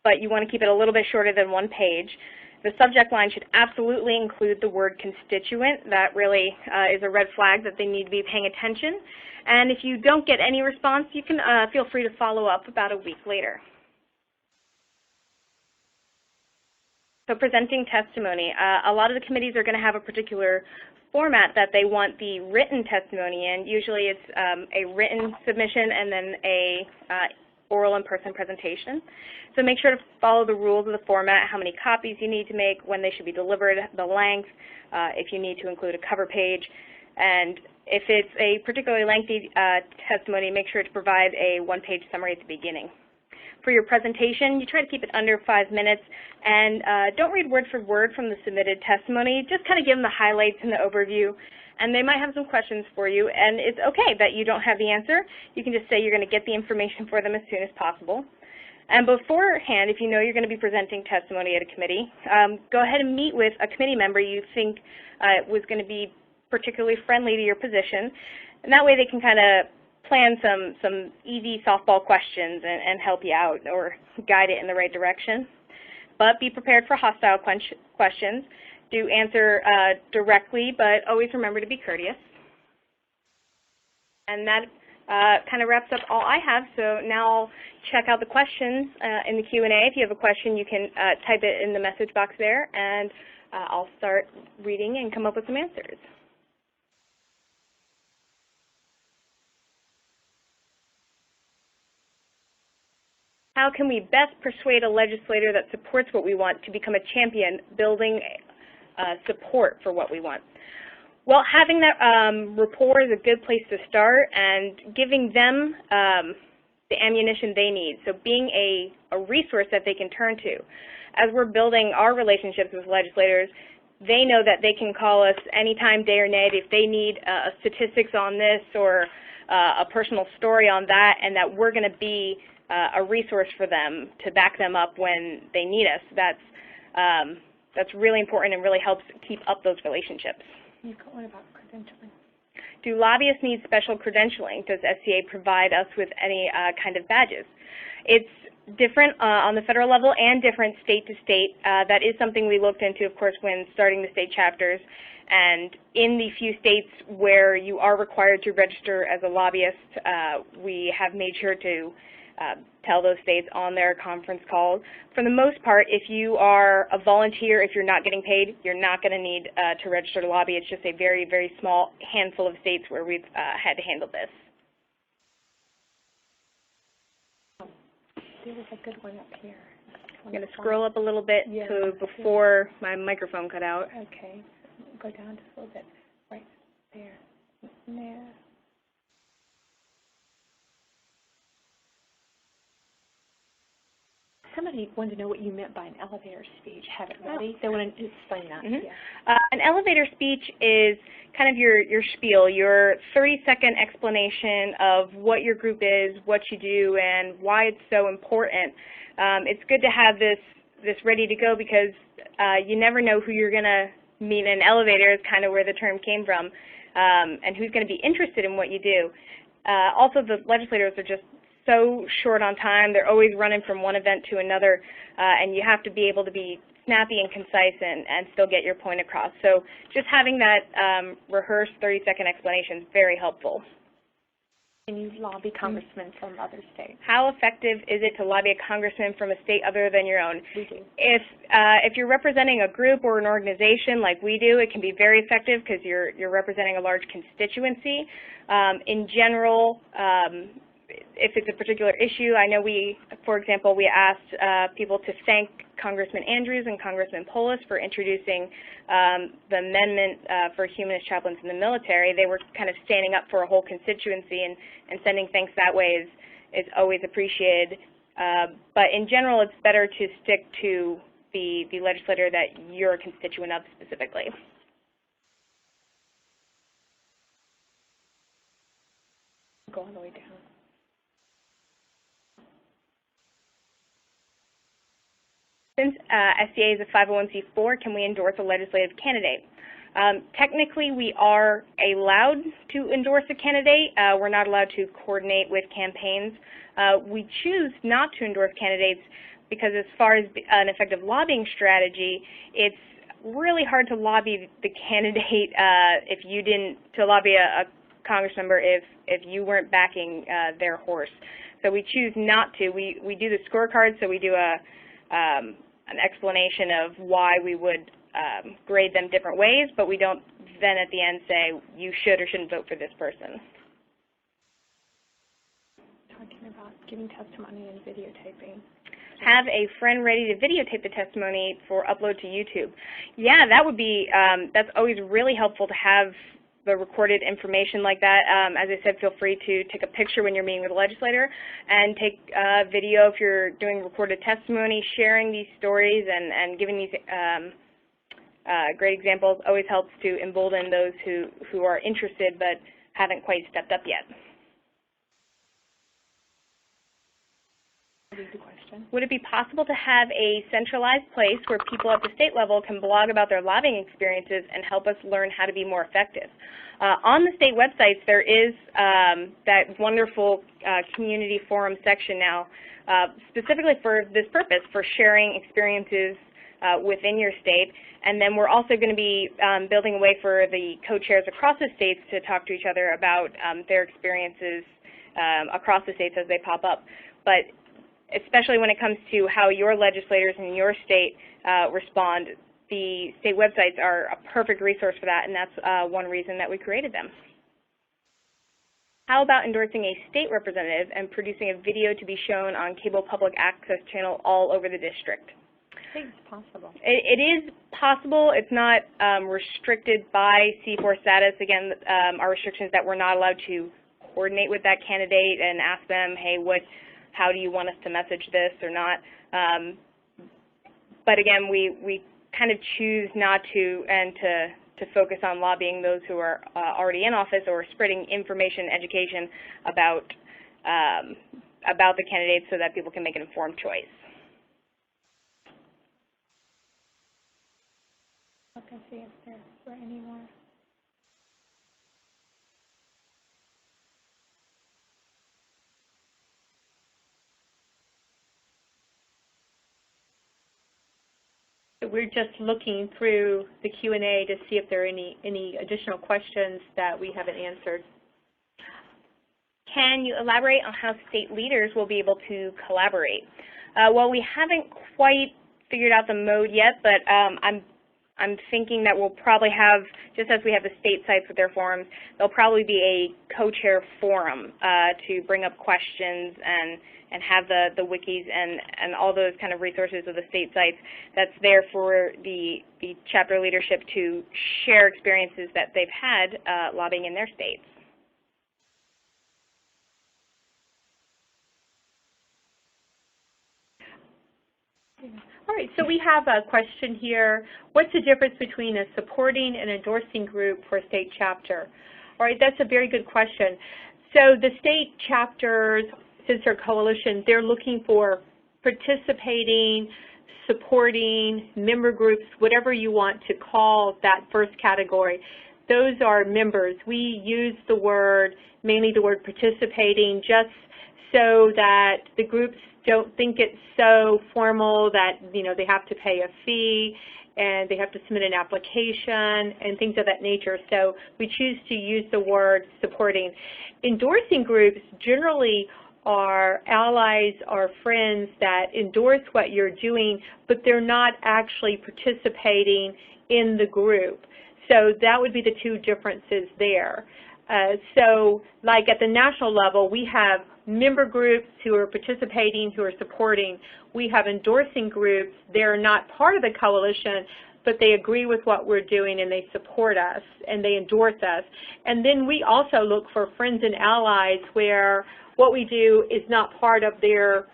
but you want to keep it a little bit shorter than one page. The subject line should absolutely include the word constituent. That really is a red flag that they need to be paying attention. And if you don't get any response, you can feel free to follow up about a week later. So presenting testimony. A lot of the committees are going to have a particular format that they want the written testimony in. Usually it's a written submission and then a oral in-person presentation. So make sure to follow the rules of the format, how many copies you need to make, when they should be delivered, the length, if you need to include a cover page. And if it's a particularly lengthy testimony, make sure to provide a one-page summary at the beginning. For your presentation, you try to keep it under 5 minutes, and don't read word for word from the submitted testimony. Just kind of give them the highlights and the overview, and they might have some questions for you, and it's okay that you don't have the answer. You can just say you're going to get the information for them as soon as possible. And beforehand, if you know you're going to be presenting testimony at a committee, go ahead and meet with a committee member you think was going to be particularly friendly to your position, and that way they can kind of plan some easy softball questions and help you out or guide it in the right direction. But be prepared for hostile questions. Do answer directly, but always remember to be courteous. And that kind of wraps up all I have. So now I'll check out the questions in the Q&A. If you have a question, you can type it in the message box there, and I'll start reading and come up with some answers. How can we best persuade a legislator that supports what we want to become a champion, building support for what we want? Well, having that rapport is a good place to start, and giving them the ammunition they need. So being a resource that they can turn to. As we're building our relationships with legislators, they know that they can call us anytime, day or night, if they need statistics on this or a personal story on that, and that we're going to be a resource for them to back them up when they need us. That's really important and really helps keep up those relationships. What about credentialing? Do lobbyists need special credentialing? Does SCA provide us with any kind of badges? It's different on the federal level and different state to state. That is something we looked into, of course, when starting the state chapters. And in the few states where you are required to register as a lobbyist, we have made sure to tell those states on their conference calls. For the most part, if you are a volunteer, if you're not getting paid, you're not going to need to register to lobby. It's just a very, very small handful of states where we've had to handle this. There was a good one up here. I'm going to scroll up a little bit to before my microphone cut out. Okay. Go down just a little bit. Right there. There. Somebody wanted to know what you meant by an elevator speech. Have it ready. They want to explain that. An elevator speech is kind of your spiel, your 30-second explanation of what your group is, what you do, and why it's so important. It's good to have this ready to go because you never know who you're going to meet in an elevator is kind of where the term came from, and who's going to be interested in what you do. Also, the legislators are just so short on time. They're always running from one event to another, and you have to be able to be snappy and concise and still get your point across. So just having that rehearsed 30-second explanation is very helpful. Can you lobby congressmen from other states? How effective is it to lobby a congressman from a state other than your own? We do. If you're representing a group or an organization like we do, it can be very effective because you're representing a large constituency. In general, if it's a particular issue. I know for example, we asked people to thank Congressman Andrews and Congressman Polis for introducing the amendment for humanist chaplains in the military. They were kind of standing up for a whole constituency, and sending thanks that way is always appreciated. But in general, it's better to stick to the legislator that you're a constituent of specifically. Go all the way down. Since SCA is a 501c4, can we endorse a legislative candidate? Technically, we are allowed to endorse a candidate. We're not allowed to coordinate with campaigns. We choose not to endorse candidates because as far as an effective lobbying strategy, it's really hard to lobby the candidate to lobby a Congress member if you weren't backing their horse. So we choose not to. We do the scorecard, so we do an explanation of why we would grade them different ways, but we don't then at the end say you should or shouldn't vote for this person. Talking about giving testimony and videotaping. Have a friend ready to videotape the testimony for upload to YouTube. Yeah, that would be, that's always really helpful to have the recorded information like that. As I said, feel free to take a picture when you're meeting with a legislator and take video if you're doing recorded testimony. Sharing these stories and giving these great examples always helps to embolden those who are interested but haven't quite stepped up yet. Would it be possible to have a centralized place where people at the state level can blog about their lobbying experiences and help us learn how to be more effective? On the state websites, there is that wonderful community forum section now, specifically for this purpose, for sharing experiences within your state. And then we're also going to be building a way for the co-chairs across the states to talk to each other about their experiences across the states as they pop up. But especially when it comes to how your legislators in your state respond, the state websites are a perfect resource for that, and that's one reason that we created them. How about endorsing a state representative and producing a video to be shown on cable public access channel all over the district? I think it's possible. It is possible. It's not restricted by C4 status. Again, our restriction is that we're not allowed to coordinate with that candidate and ask them, hey, how do you want us to message this or not? But again, we kind of choose not to, and to focus on lobbying those who are already in office or spreading information, education about the candidates so that people can make an informed choice. Look and see if there were any more. We're just looking through the Q&A to see if there are any additional questions that we haven't answered. Can you elaborate on how state leaders will be able to collaborate? Well, we haven't quite figured out the mode yet, but I'm thinking that we'll probably have, just as we have the state sites with their forums, there'll probably be a co-chair forum to bring up questions and have the wikis and all those kind of resources of the state sites that's there for the chapter leadership to share experiences that they've had lobbying in their states. All right, so we have a question here. What's the difference between a supporting and endorsing group for a state chapter? All right, that's a very good question. So the state chapters, since they're coalition, they're looking for participating, supporting, member groups, whatever you want to call that first category. Those are members. We use the word, mainly the word participating, just so that the groups don't think it's so formal that, you know, they have to pay a fee and they have to submit an application and things of that nature. So we choose to use the word supporting. Endorsing groups generally are allies or friends that endorse what you're doing, but they're not actually participating in the group. So that would be the two differences there. So like at the national level, we have member groups who are participating, who are supporting. We have endorsing groups. They're not part of the coalition, but they agree with what we're doing and they support us and they endorse us. And then we also look for friends and allies where what we do is not part of their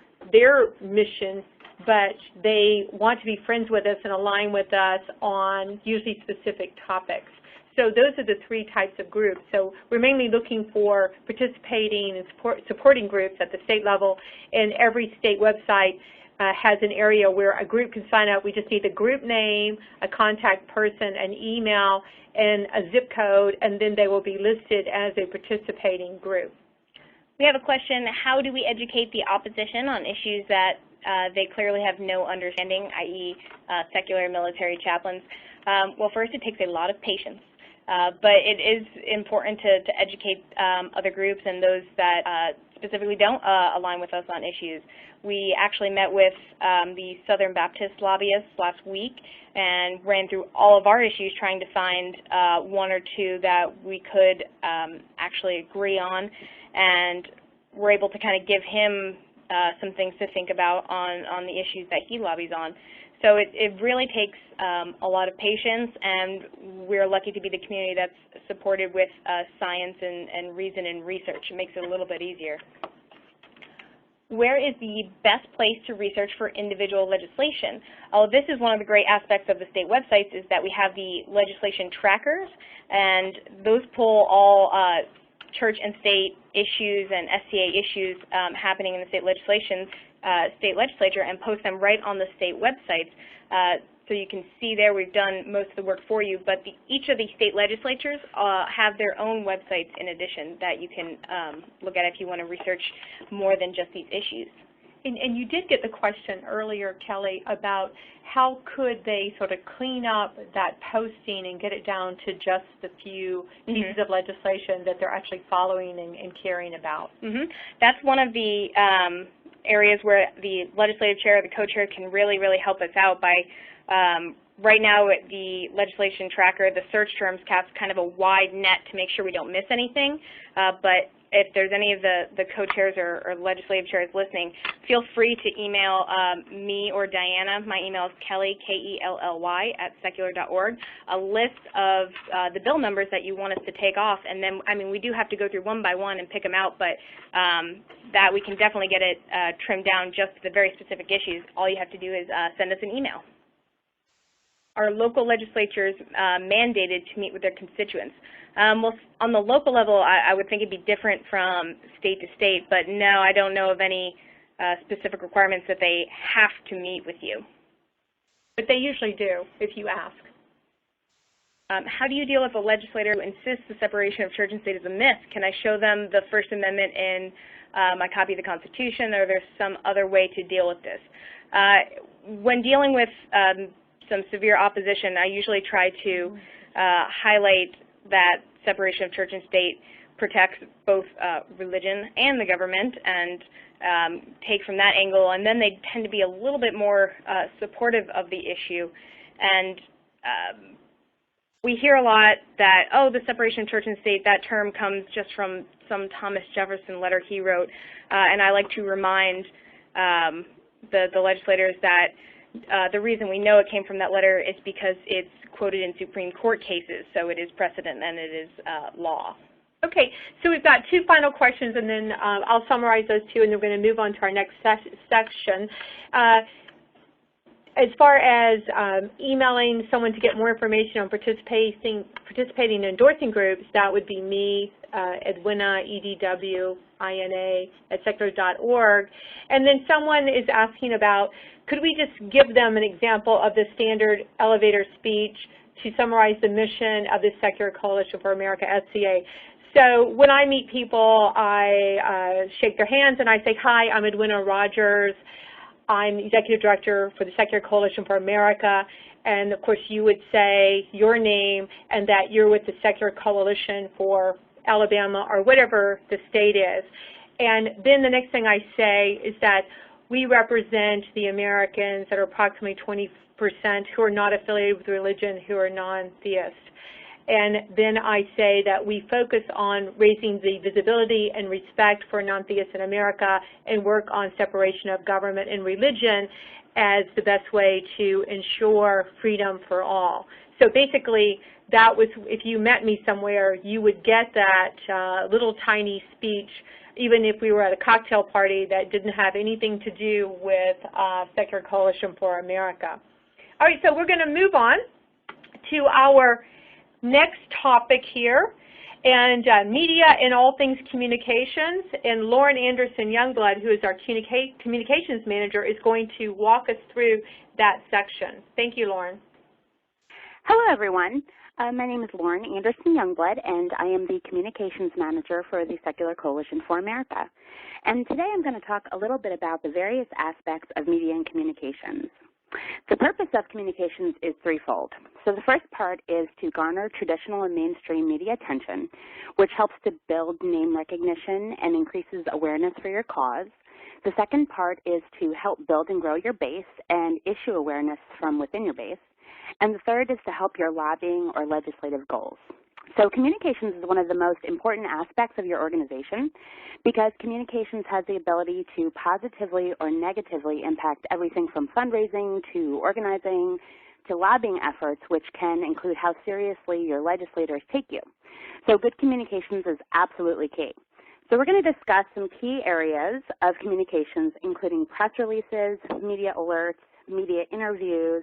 mission, but they want to be friends with us and align with us on usually specific topics. So those are the three types of groups. So we're mainly looking for participating and supporting groups at the state level, and every state website has an area where a group can sign up. We just need a group name, a contact person, an email, and a zip code, and then they will be listed as a participating group. We have a question: how do we educate the opposition on issues that they clearly have no understanding, i.e. Secular military chaplains? Well, first, it takes a lot of patience. But it is important to educate other groups and those that specifically don't align with us on issues. We actually met with the Southern Baptist lobbyists last week and ran through all of our issues trying to find one or two that we could actually agree on, and we're able to kind of give him some things to think about on the issues that he lobbies on. So it really takes a lot of patience, and we're lucky to be the community that's supported with science and reason and research. It makes it a little bit easier. Where is the best place to research for individual legislation? This is one of the great aspects of the state websites, is that we have the legislation trackers, and those pull all church and state issues and SCA issues happening in the state legislature and post them right on the state websites. So you can see there we've done most of the work for you, but each of the state legislatures have their own websites in addition that you can look at if you want to research more than just these issues. And you did get the question earlier, Kelly, about how could they sort of clean up that posting and get it down to just the few pieces of legislation that they're actually following and caring about. That's one of the areas where the legislative chair or the co-chair can really, really help us out by, right now at the legislation tracker, the search terms cast kind of a wide net to make sure we don't miss anything, but if there's any of the co-chairs or legislative chairs listening, feel free to email me or Diana. My email is Kelly, K-E-L-L-Y, @secular.org, a list of the bill numbers that you want us to take off. And then, I mean, we do have to go through one by one and pick them out, but that we can definitely get it trimmed down just to the very specific issues. All you have to do is send us an email. Are local legislatures mandated to meet with their constituents? Well, on the local level, I would think it'd be different from state to state, but no, I don't know of any specific requirements that they have to meet with you. But they usually do, if you ask. How do you deal with a legislator who insists the separation of church and state is a myth? Can I show them the First Amendment in my copy of the Constitution, or there's some other way to deal with this? When dealing with some severe opposition, I usually try to highlight that separation of church and state protects both religion and the government, and take from that angle, and then they tend to be a little bit more supportive of the issue. And we hear a lot that, oh, the separation of church and state, that term comes just from some Thomas Jefferson letter he wrote, and I like to remind the legislators that the reason we know it came from that letter is because it's quoted in Supreme Court cases, so it is precedent and it is law. Okay, so we've got two final questions, and then I'll summarize those two, and then we're going to move on to our next section. As far as emailing someone to get more information on participating in endorsing groups, that would be me, Edwina, EDWINA, @secular.org. And then someone is asking about, could we just give them an example of the standard elevator speech to summarize the mission of the Secular Coalition for America, SCA? So when I meet people, I shake their hands and I say, hi, I'm Edwina Rogers. I'm Executive Director for the Secular Coalition for America. And of course you would say your name and that you're with the Secular Coalition for Alabama or whatever the state is. And then the next thing I say is that we represent the Americans that are approximately 20% who are not affiliated with religion, who are non-theist. And then I say that we focus on raising the visibility and respect for non-theists in America and work on separation of government and religion as the best way to ensure freedom for all. So basically, that was, if you met me somewhere, you would get that little tiny speech, even if we were at a cocktail party that didn't have anything to do with Secular Coalition for America. All right, so we're going to move on to our next topic here, and media and all things communications. And Lauren Anderson Youngblood, who is our communications manager, is going to walk us through that section. Thank you, Lauren. Hello, everyone. My name is Lauren Anderson Youngblood, and I am the Communications Manager for the Secular Coalition for America. And today I'm going to talk a little bit about the various aspects of media and communications. The purpose of communications is threefold. So the first part is to garner traditional and mainstream media attention, which helps to build name recognition and increases awareness for your cause. The second part is to help build and grow your base and issue awareness from within your base. And the third is to help your lobbying or legislative goals. So communications is one of the most important aspects of your organization because communications has the ability to positively or negatively impact everything from fundraising to organizing to lobbying efforts, which can include how seriously your legislators take you. So good communications is absolutely key. So we're going to discuss some key areas of communications, including press releases, media alerts, media interviews,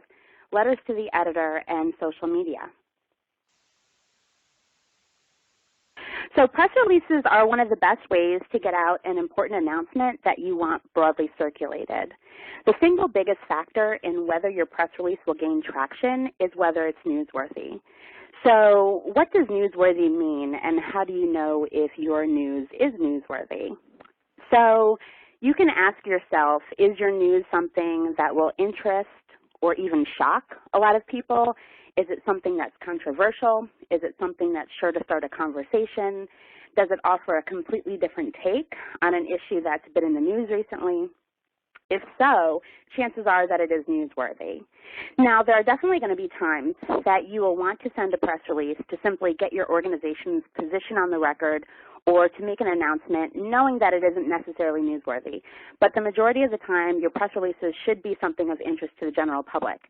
letters to the editor, and social media. So press releases are one of the best ways to get out an important announcement that you want broadly circulated. The single biggest factor in whether your press release will gain traction is whether it's newsworthy. So what does newsworthy mean, and how do you know if your news is newsworthy? So you can ask yourself, is your news something that will interest or even shock a lot of people? Is it something that's controversial? Is it something that's sure to start a conversation? Does it offer a completely different take on an issue that's been in the news recently? If so, chances are that it is newsworthy. Now, there are definitely going to be times that you will want to send a press release to simply get your organization's position on the record or to make an announcement knowing that it isn't necessarily newsworthy. But the majority of the time, your press releases should be something of interest to the general public.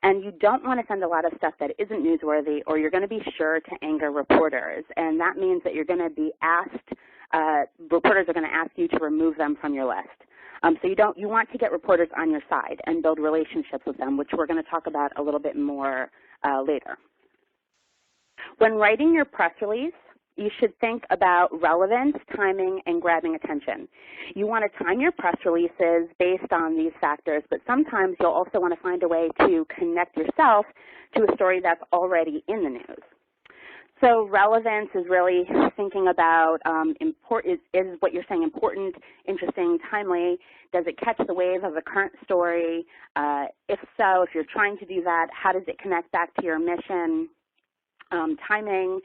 And you don't want to send a lot of stuff that isn't newsworthy, or you're going to be sure to anger reporters. And that means that you're going to be asked, reporters are going to ask you to remove them from your list. So you want to get reporters on your side and build relationships with them, which we're going to talk about a little bit more later. When writing your press release, you should think about relevance, timing, and grabbing attention. You want to time your press releases based on these factors, but sometimes you'll also want to find a way to connect yourself to a story that's already in the news. So relevance is really thinking about is what you're saying important, interesting, timely? Does it catch the wave of a current story? If so, if you're trying to do that, how does it connect back to your mission? Timing,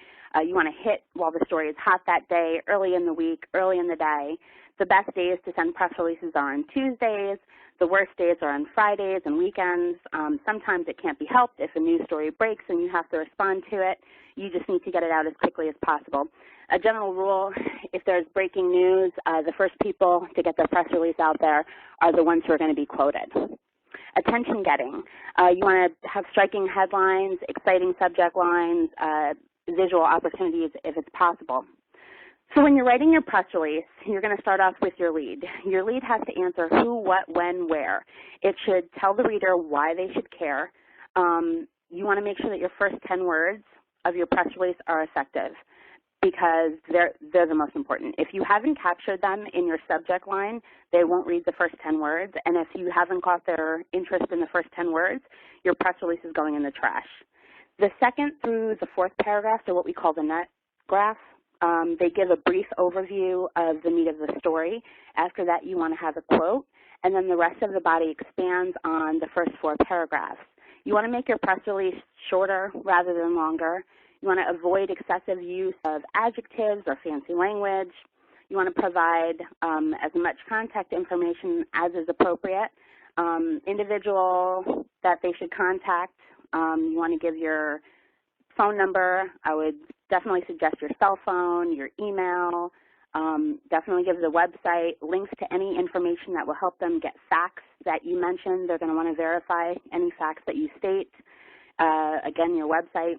you want to hit while the story is hot that day, early in the week, early in the day. The best days to send press releases are on Tuesdays. The worst days are on Fridays and weekends. Sometimes it can't be helped if a news story breaks and you have to respond to it. You just need to get it out as quickly as possible. A general rule, if there's breaking news, the first people to get their press release out there are the ones who are going to be quoted. Attention getting. You want to have striking headlines, exciting subject lines, visual opportunities if it's possible. So when you're writing your press release, you're going to start off with your lead. Your lead has to answer who, what, when, where. It should tell the reader why they should care. You want to make sure that your first 10 words of your press release are effective because they're the most important. If you haven't captured them in your subject line, they won't read the first 10 words. And if you haven't caught their interest in the first 10 words, your press release is going in the trash. The second through the fourth paragraphs are what we call the nut graph. They give a brief overview of the meat of the story. After that, you want to have a quote, and then the rest of the body expands on the first 4 paragraphs. You want to make your press release shorter rather than longer. You want to avoid excessive use of adjectives or fancy language. You want to provide as much contact information as is appropriate. Individual that they should contact, you want to give your phone number, I would definitely suggest your cell phone, your email, definitely give the website, links to any information that will help them get facts that you mentioned. They're going to want to verify any facts that you state. Again, your website.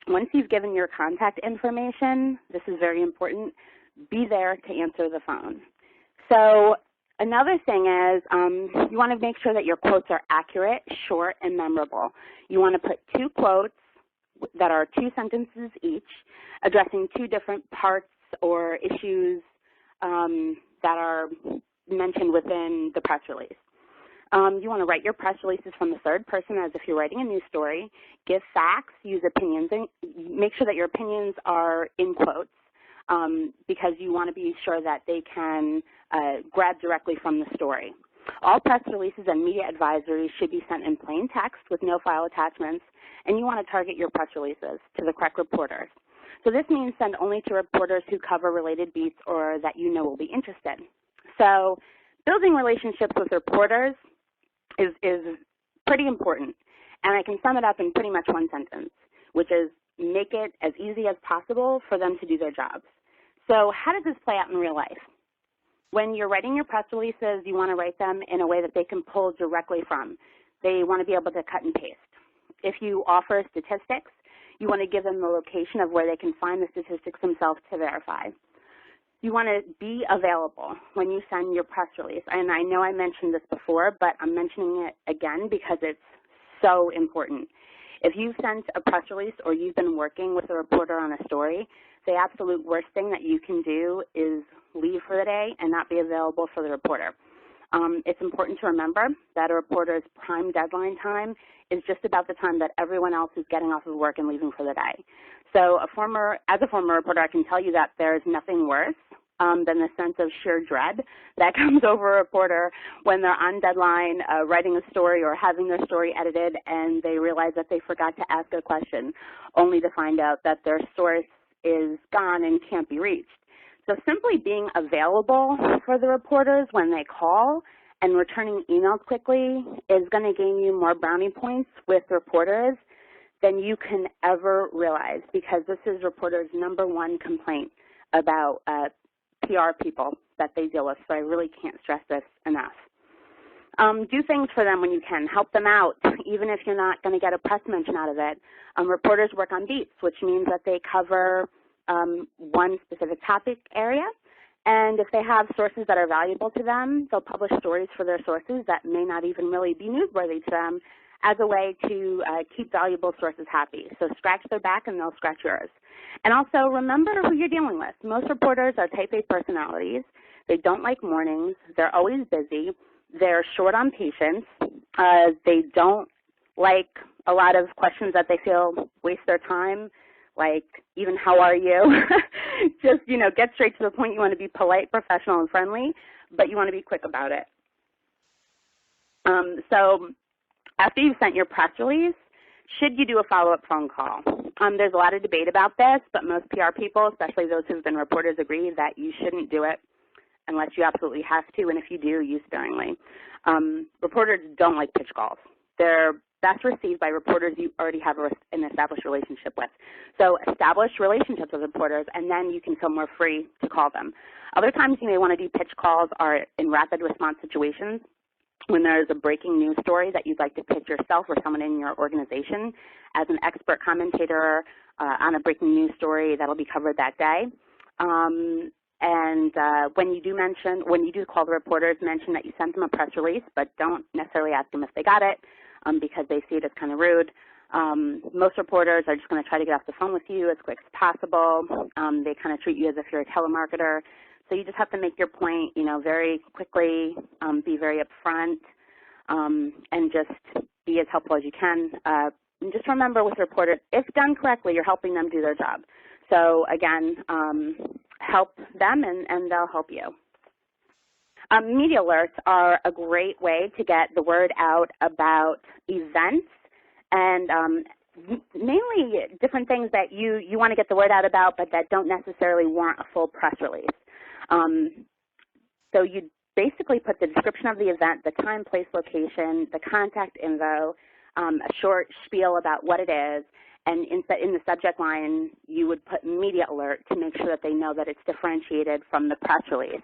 Once you've given your contact information, this is very important, be there to answer the phone. So another thing is you want to make sure that your quotes are accurate, short, and memorable. You want to put 2 quotes that are 2 sentences each, addressing 2 different parts or issues that are mentioned within the press release. You want to write your press releases from the third person as if you're writing a news story. Give facts, use opinions, and make sure that your opinions are in quotes because you want to be sure that they can grab directly from the story. All press releases and media advisories should be sent in plain text with no file attachments, and you want to target your press releases to the correct reporters. So this means send only to reporters who cover related beats or that you know will be interested. So building relationships with reporters is pretty important, and I can sum it up in pretty much one sentence, which is make it as easy as possible for them to do their jobs. So how does this play out in real life? When you're writing your press releases, you want to write them in a way that they can pull directly from. They want to be able to cut and paste. If you offer statistics, you want to give them the location of where they can find the statistics themselves to verify. You want to be available when you send your press release. And I know I mentioned this before, but I'm mentioning it again because it's so important. If you've sent a press release or you've been working with a reporter on a story, the absolute worst thing that you can do is leave for the day and not be available for the reporter. It's important to remember that a reporter's prime deadline time is just about the time that everyone else is getting off of work and leaving for the day. So as a former reporter, I can tell you that there's nothing worse than the sense of sheer dread that comes over a reporter when they're on deadline writing a story or having their story edited and they realize that they forgot to ask a question, only to find out that their source is gone and can't be reached. So simply being available for the reporters when they call and returning emails quickly is going to gain you more brownie points with reporters than you can ever realize, because this is reporters' #1 complaint about PR people that they deal with, so I really can't stress this enough. Do things for them when you can. Help them out, even if you're not going to get a press mention out of it. Reporters work on beats, which means that they cover one specific topic area, and if they have sources that are valuable to them, they'll publish stories for their sources that may not even really be newsworthy to them as a way to keep valuable sources happy. So scratch their back and they'll scratch yours. And also remember who you're dealing with. Most reporters are type A personalities. They don't like mornings. They're always busy. They're short on patience. They don't like a lot of questions that they feel waste their time, like even how are you? Just, get straight to the point. You want to be polite, professional, and friendly, but you want to be quick about it. So after you've sent your press release, should you do a follow-up phone call? There's a lot of debate about this, but most PR people, especially those who've been reporters, agree that you shouldn't do it unless you absolutely have to, and if you do, use sparingly. Reporters don't like pitch calls. They're best received by reporters you already have an established relationship with. So establish relationships with reporters, and then you can feel more free to call them. Other times you may want to do pitch calls are in rapid response situations, when there's a breaking news story that you'd like to pitch yourself or someone in your organization as an expert commentator on a breaking news story that'll be covered that day. When you do call the reporters, mention that you sent them a press release, but don't necessarily ask them if they got it because they see it as kind of rude. Most reporters are just going to try to get off the phone with you as quick as possible. They kind of treat you as if you're a telemarketer. So you just have to make your point, very quickly, be very upfront, and just be as helpful as you can. And just remember with reporters, if done correctly, you're helping them do their job. So again, help them and they'll help you. Media alerts are a great way to get the word out about events and mainly different things that you want to get the word out about but that don't necessarily warrant a full press release. So you basically put the description of the event, the time, place, location, the contact info, a short spiel about what it is, And in the subject line, you would put media alert to make sure that they know that it's differentiated from the press release.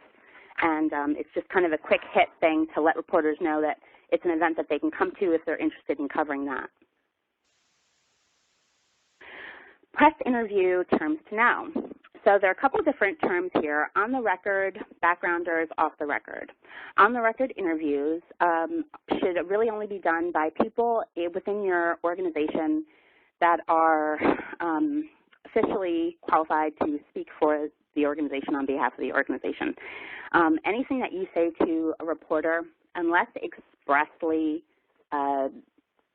And it's just kind of a quick hit thing to let reporters know that it's an event that they can come to if they're interested in covering that. Press interview terms to know. So there are a couple different terms here: on the record, backgrounders, off the record. On the record interviews should really only be done by people within your organization that are officially qualified to speak for the organization on behalf of the organization. Anything that you say to a reporter, unless expressly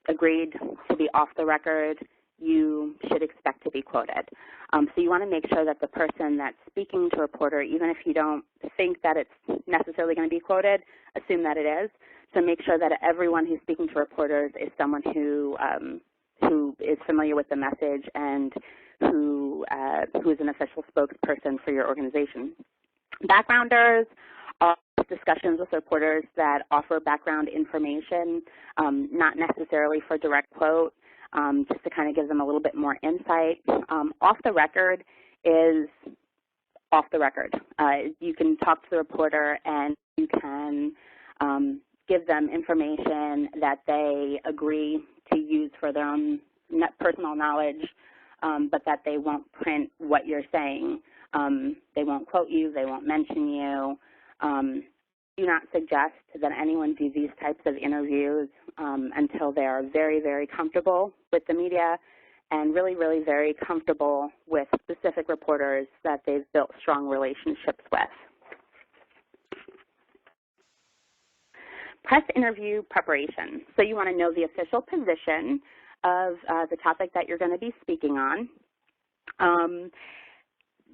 agreed to be off the record, you should expect to be quoted. So you want to make sure that the person that's speaking to a reporter, even if you don't think that it's necessarily going to be quoted, assume that it is. So make sure that everyone who's speaking to reporters is someone who is familiar with the message and who is an official spokesperson for your organization. Backgrounders are discussions with reporters that offer background information, not necessarily for direct quote, just to kind of give them a little bit more insight. Off the record is off the record. You can talk to the reporter and you can give them information that they agree to use for their own personal knowledge, but that they won't print what you're saying. They won't quote you, they won't mention you. Do not suggest that anyone do these types of interviews until they are very, very comfortable with the media and really, really very comfortable with specific reporters that they've built strong relationships with. Press interview preparation. So you want to know the official position of the topic that you're going to be speaking on.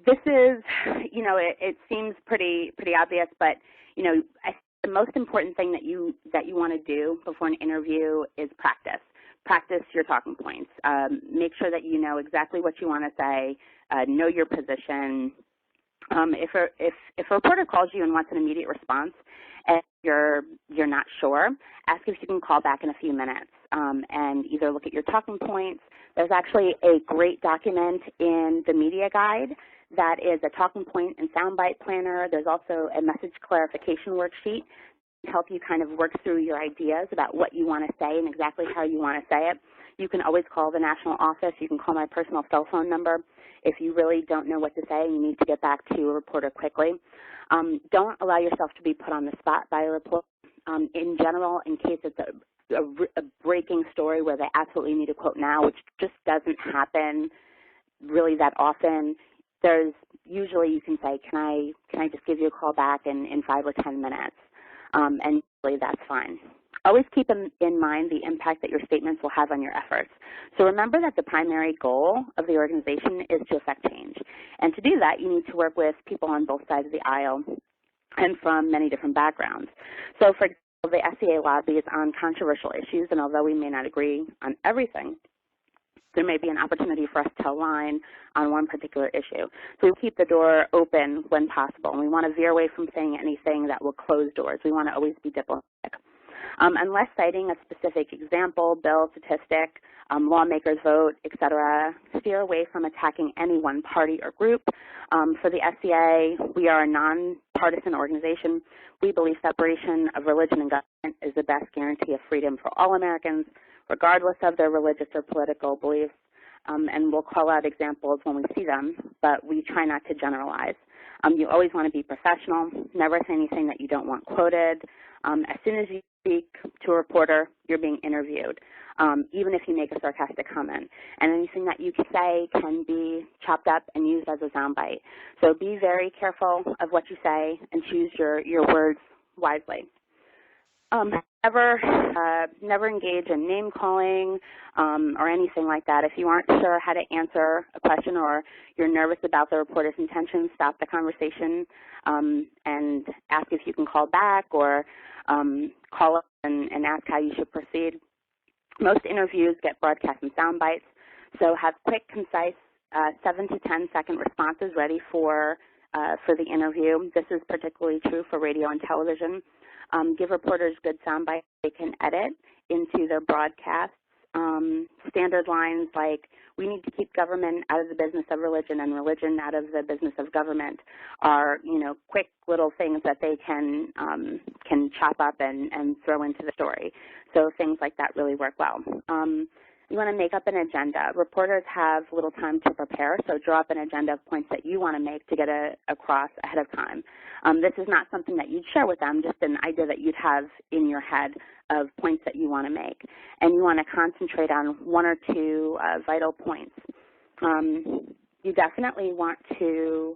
This is, it seems pretty obvious, but I think the most important thing that you want to do before an interview is practice. Practice your talking points. Make sure that you know exactly what you want to say. Know your position. If a reporter calls you and wants an immediate response and you're not sure, ask if you can call back in a few minutes and either look at your talking points. There's actually a great document in the media guide that is a talking point and soundbite planner. There's also a message clarification worksheet to help you kind of work through your ideas about what you want to say and exactly how you want to say it. You can always call the national office. You can call my personal cell phone number if you really don't know what to say and you need to get back to a reporter quickly. Don't allow yourself to be put on the spot by a reporter. In general, in case it's a breaking story where they absolutely need a quote now, which just doesn't happen really that often, there's usually you can say, can I just give you a call back in 5 or 10 minutes? And usually that's fine. Always keep in mind the impact that your statements will have on your efforts. So remember that the primary goal of the organization is to affect change. And to do that, you need to work with people on both sides of the aisle and from many different backgrounds. So for example, the SCA lobbies on controversial issues, and although we may not agree on everything, there may be an opportunity for us to align on one particular issue. So we keep the door open when possible, and we want to veer away from saying anything that will close doors. We want to always be diplomatic. Unless citing a specific example, bill, statistic, lawmakers vote, etc., steer away from attacking any one party or group. For the SCA, we are a nonpartisan organization. We believe separation of religion and government is the best guarantee of freedom for all Americans, regardless of their religious or political beliefs, and we'll call out examples when we see them, but we try not to generalize. You always want to be professional, never say anything that you don't want quoted. As soon as you speak to a reporter, you're being interviewed, even if you make a sarcastic comment. And anything that you can say can be chopped up and used as a soundbite. So be very careful of what you say and choose your words wisely. Never engage in name calling or anything like that. If you aren't sure how to answer a question or you're nervous about the reporter's intentions, stop the conversation and ask if you can call back or call up and ask how you should proceed. Most interviews get broadcast in sound bites, so have quick, concise 7 to 10 second responses ready for the interview. This is particularly true for radio and television. Give reporters good sound bites they can edit into their broadcasts. Standard lines like, we need to keep government out of the business of religion and religion out of the business of government are, quick little things that they can chop up and throw into the story. So things like that really work well. You want to make up an agenda. Reporters have little time to prepare, so draw up an agenda of points that you want to make to get across ahead of time. This is not something that you'd share with them, just an idea that you'd have in your head of points that you want to make. And you want to concentrate on one or two vital points. You definitely want to,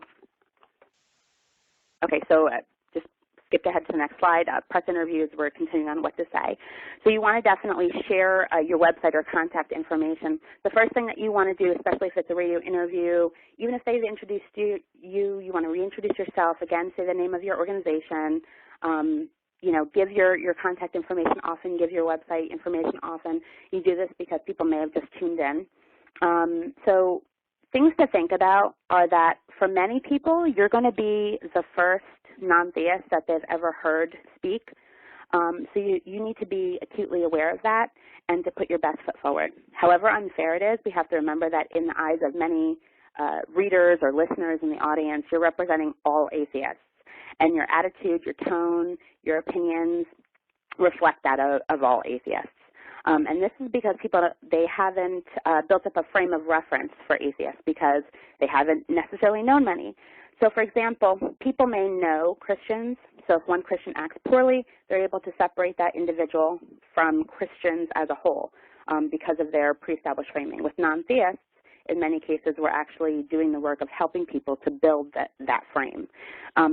okay, so just skip ahead to the next slide. Press interviews, we're continuing on what to say. So you want to definitely share your website or contact information. The first thing that you want to do, especially if it's a radio interview, even if they've introduced you want to reintroduce yourself. Again, say the name of your organization. Give your contact information often, give your website information often. You do this because people may have just tuned in. So things to think about are that for many people, you're going to be the first non-theist that they've ever heard speak. So you need to be acutely aware of that and to put your best foot forward. However unfair it is, we have to remember that in the eyes of many readers or listeners in the audience, you're representing all atheists. And your attitude, your tone, your opinions reflect that of all atheists. And this is because they haven't built up a frame of reference for atheists because they haven't necessarily known many. So, for example, people may know Christians. So if one Christian acts poorly, they're able to separate that individual from Christians as a whole because of their pre-established framing. With non-theists, in many cases, we're actually doing the work of helping people to build that frame.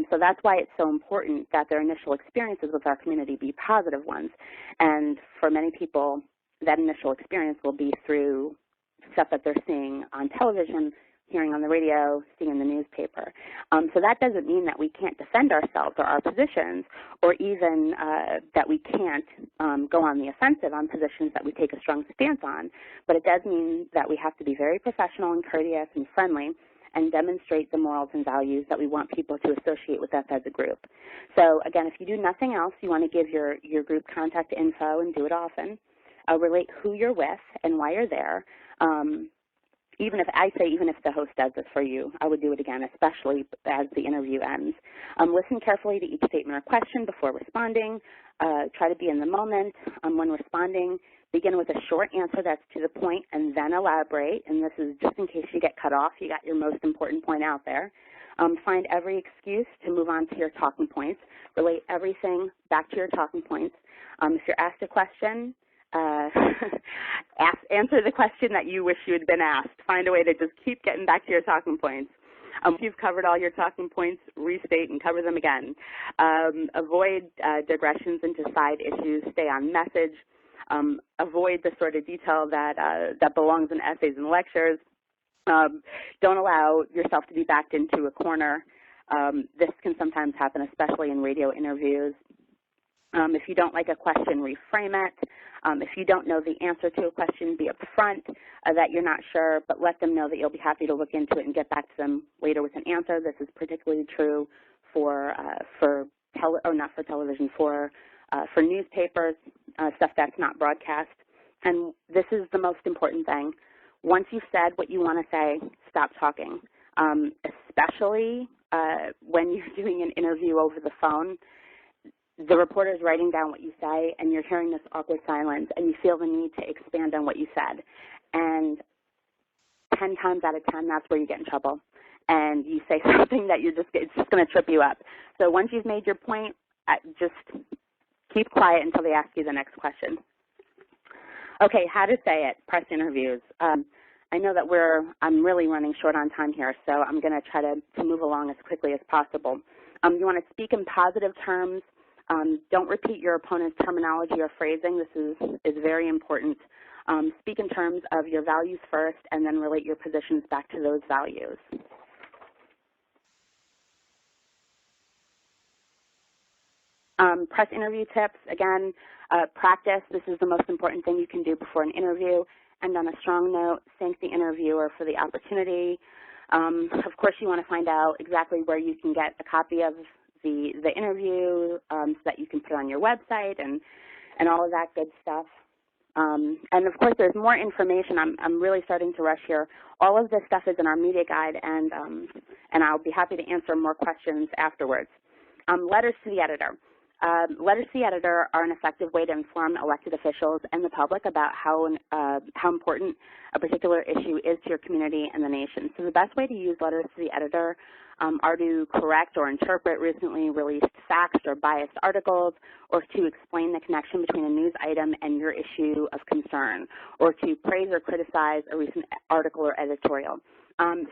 So that's why it's so important that their initial experiences with our community be positive ones. And for many people, that initial experience will be through stuff that they're seeing on television, hearing on the radio, seeing in the newspaper. So that doesn't mean that we can't defend ourselves or our positions, or even that we can't go on the offensive on positions that we take a strong stance on. But it does mean that we have to be very professional and courteous and friendly and demonstrate the morals and values that we want people to associate with us as a group. So again, if you do nothing else, you want to give your group contact info and do it often. Relate who you're with and why you're there. Even if the host does this for you, I would do it again, especially as the interview ends. Listen carefully to each statement or question before responding. Try to be in the moment when responding. Begin with a short answer that's to the point and then elaborate. And this is just in case you get cut off, you got your most important point out there. Find every excuse to move on to your talking points. Relate everything back to your talking points. If you're asked a question, answer the question that you wish you had been asked. Find a way to just keep getting back to your talking points. If you've covered all your talking points, restate and cover them again. Avoid digressions into side issues. Stay on message. Avoid the sort of detail that belongs in essays and lectures. Don't allow yourself to be backed into a corner. This can sometimes happen, especially in radio interviews. If you don't like a question, reframe it. If you don't know the answer to a question, be upfront that you're not sure, but let them know that you'll be happy to look into it and get back to them later with an answer. This is particularly true for newspapers, stuff that's not broadcast. And this is the most important thing. Once you've said what you want to say, stop talking, especially when you're doing an interview over the phone. The reporter's writing down what you say, and you're hearing this awkward silence, and you feel the need to expand on what you said. And 10 times out of 10, that's where you get in trouble. And you say something that it's just going to trip you up. So once you've made your point, just keep quiet until they ask you the next question. Okay, how to say it, press interviews. I know that I'm really running short on time here, so I'm going to try to move along as quickly as possible. You want to speak in positive terms. Don't repeat your opponent's terminology or phrasing. This is very important. Speak in terms of your values first and then relate your positions back to those values. Press interview tips. Again, practice. This is the most important thing you can do before an interview. And on a strong note, thank the interviewer for the opportunity. Of course, you want to find out exactly where you can get a copy of the interview so that you can put it on your website and all of that good stuff. And of course, there's more information. I'm really starting to rush here. All of this stuff is in our media guide, and I'll be happy to answer more questions afterwards. Letters to the editor. Letters to the editor are an effective way to inform elected officials and the public about how important a particular issue is to your community and the nation. So the best way to use letters to the editor are to correct or interpret recently released facts or biased articles, or to explain the connection between a news item and your issue of concern, or to praise or criticize a recent article or editorial.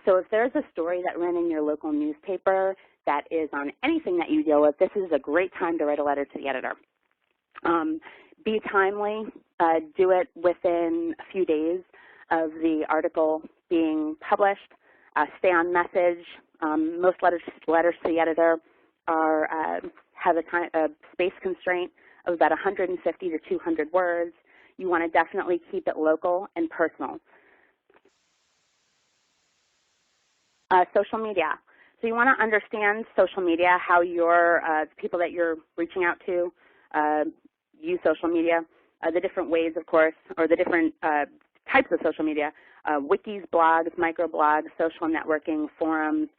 So if there's a story that ran in your local newspaper that is on anything that you deal with, this is a great time to write a letter to the editor. Be timely. Do it within a few days of the article being published. Stay on message. Most letters to the editor have a space constraint of about 150 to 200 words. You want to definitely keep it local and personal. Social media. So you want to understand social media, how your people that you're reaching out to use social media, the different ways, of course, or the different types of social media, wikis, blogs, microblogs, social networking, forums,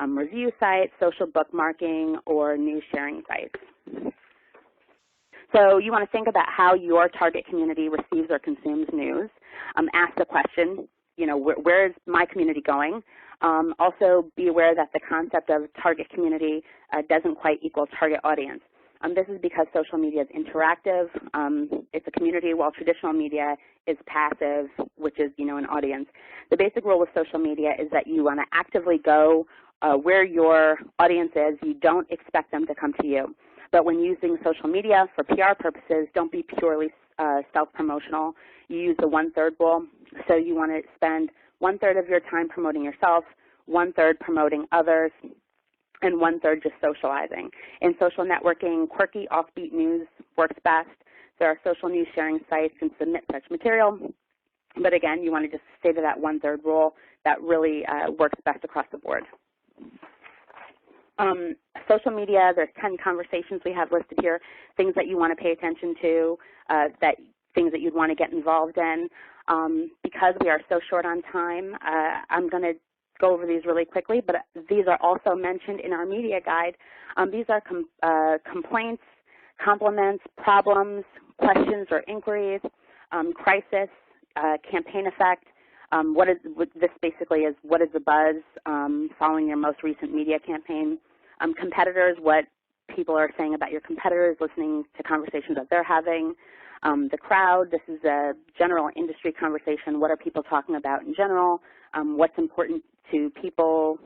review sites, social bookmarking, or news sharing sites. So you want to think about how your target community receives or consumes news. Ask the question, you know, where is my community going? Also be aware that the concept of target community doesn't quite equal target audience. This is because social media is interactive. It's a community, while traditional media is passive, which is, you know, an audience. The basic rule with social media is that you want to actively go where your audience is. You don't expect them to come to you. But when using social media for PR purposes, don't be purely self-promotional. You use the 1/3 rule. So you want to spend 1/3 of your time promoting yourself, 1/3 promoting others, and 1/3 just socializing. In social networking, quirky, offbeat news works best. There are social news sharing sites and submit such material. But again, you want to just stay to that 1/3 rule. That really works best across the board. Social media, there's 10 conversations we have listed here, things that you want to pay attention to, things that you'd want to get involved in. Because we are so short on time, I'm going to go over these really quickly, but these are also mentioned in our media guide. These are complaints, compliments, problems, questions or inquiries, crisis, campaign effect. This basically is what is the buzz following your most recent media campaign. Competitors, what people are saying about your competitors, listening to conversations that they're having. The crowd, this is a general industry conversation. What are people talking about in general? What's important to people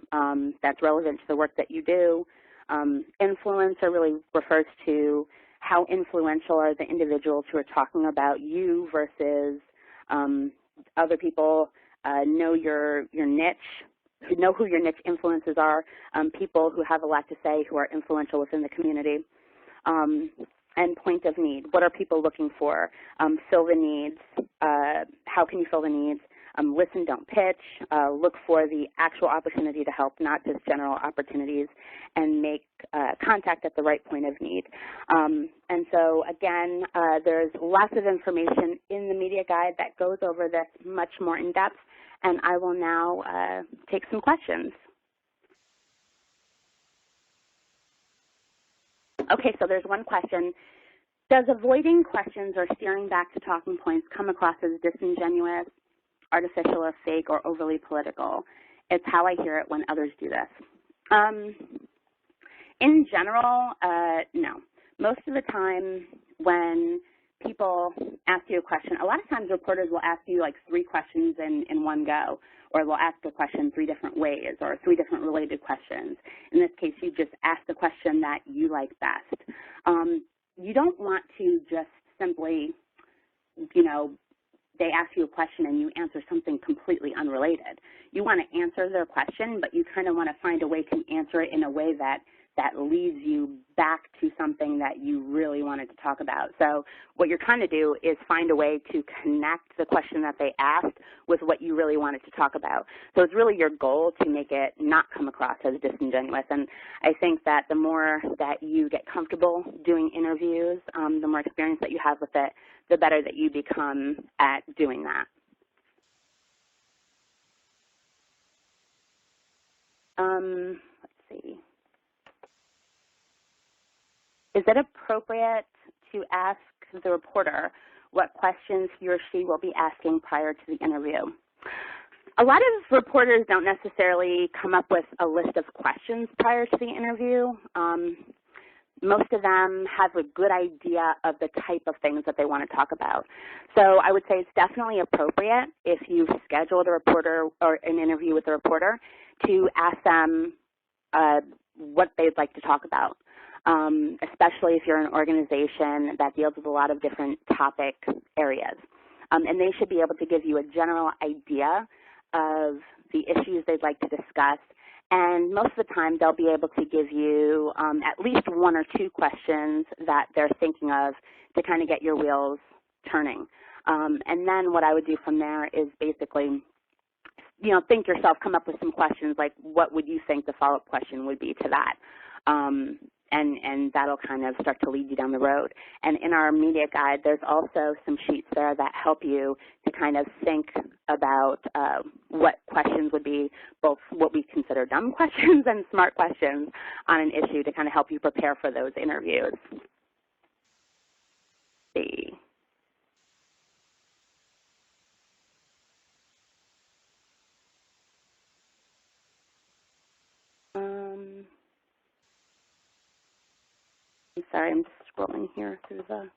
that's relevant to the work that you do? Influencer really refers to how influential are the individuals who are talking about you versus other people know your niche, who know who your niche influences are, people who have a lot to say, who are influential within the community. And point of need. What are people looking for? Fill the needs. How can you fill the needs? Listen, don't pitch. Look for the actual opportunity to help, not just general opportunities, and make contact at the right point of need. And so, again, there's lots of information in the media guide that goes over this much more in depth, and I will now take some questions. Okay, so there's one question. Does avoiding questions or steering back to talking points come across as disingenuous, artificial or fake, or overly political? It's how I hear it when others do this. In general, no. Most of the time when people ask you a question, a lot of times reporters will ask you like 3 questions in one go, or they'll ask a question 3 different ways, or 3 different related questions. In this case, you just ask the question that you like best. You don't want to just simply, you know, they ask you a question and you answer something completely unrelated. You want to answer their question, but you kind of want to find a way to answer it in a way that that leads you back to something that you really wanted to talk about. So what you're trying to do is find a way to connect the question that they asked with what you really wanted to talk about. So it's really your goal to make it not come across as disingenuous. And I think that the more that you get comfortable doing interviews, the more experience that you have with it, the better that you become at doing that. Let's see. Is it appropriate to ask the reporter what questions he or she will be asking prior to the interview? A lot of reporters don't necessarily come up with a list of questions prior to the interview. Most of them have a good idea of the type of things that they want to talk about. So I would say it's definitely appropriate if you've scheduled a reporter or an interview with a reporter to ask them what they'd like to talk about, especially if you're an organization that deals with a lot of different topic areas. And they should be able to give you a general idea of the issues they'd like to discuss. And most of the time, they'll be able to give you at least one or two questions that they're thinking of to kind of get your wheels turning. And then what I would do from there is basically, think yourself, come up with some questions like what would you think the follow-up question would be to that. And that'll kind of start to lead you down the road. And in our media guide, there's also some sheets there that help you to kind of think about what questions would be both what we consider dumb questions and smart questions on an issue to kind of help you prepare for those interviews. Let's see. I'm sorry, I'm just scrolling here through the...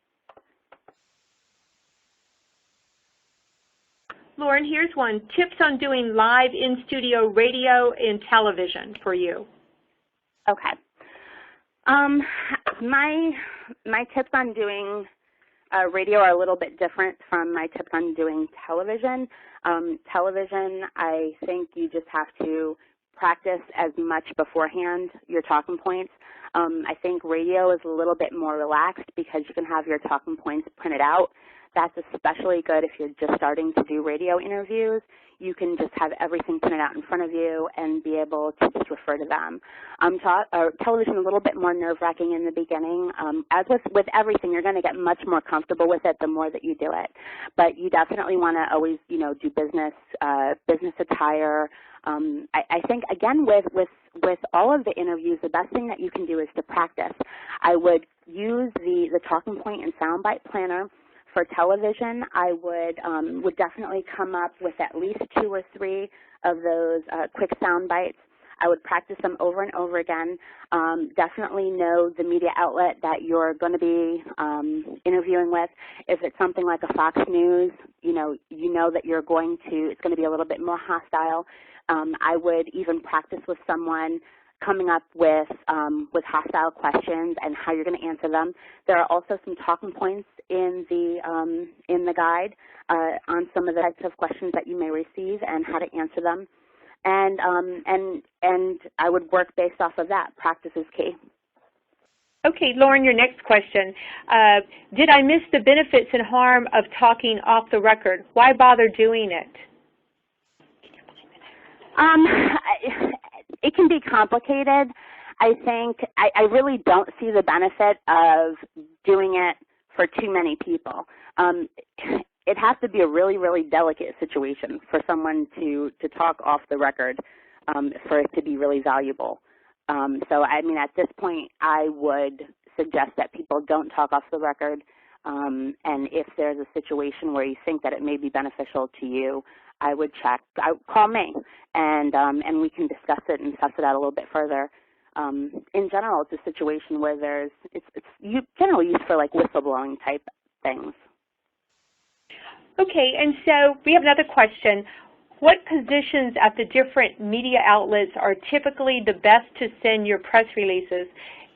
Lauren, here's one. Tips on doing live in-studio radio and television for you. Okay. My tips on doing radio are a little bit different from my tips on doing television. Television, I think you just have to practice as much beforehand your talking points. I think radio is a little bit more relaxed because you can have your talking points printed out. That's especially good if you're just starting to do radio interviews. You can just have everything printed out in front of you and be able to just refer to them. Television, a little bit more nerve-wracking in the beginning. As with everything, you're going to get much more comfortable with it the more that you do it. But you definitely want to always, do business attire. I think, again, with all of the interviews, the best thing that you can do is to practice. I would use the talking point and soundbite planner. For television, I would definitely come up with at least 2 or 3 of those quick sound bites. I would practice them over and over again. Definitely know the media outlet that you're going to be interviewing with. If it's something like a Fox News, you know that it's going to be a little bit more hostile. I would even practice with someone coming up with hostile questions and how you're going to answer them. There are also some talking points in the guide on some of the types of questions that you may receive and how to answer them. And I would work based off of that. Practice is key. Okay, Lauren, your next question. Did I miss the benefits and harm of talking off the record? Why bother doing it? It can be complicated. I think I really don't see the benefit of doing it for too many people. It has to be a really, really delicate situation for someone to talk off the record for it to be really valuable. So, I mean, at this point, I would suggest that people don't talk off the record. And if there's a situation where you think that it may be beneficial to you, I would call me, and we can discuss it and suss it out a little bit further. In general, it's a situation where it's generally used for like whistleblowing type things. Okay, and so we have another question. What positions at the different media outlets are typically the best to send your press releases?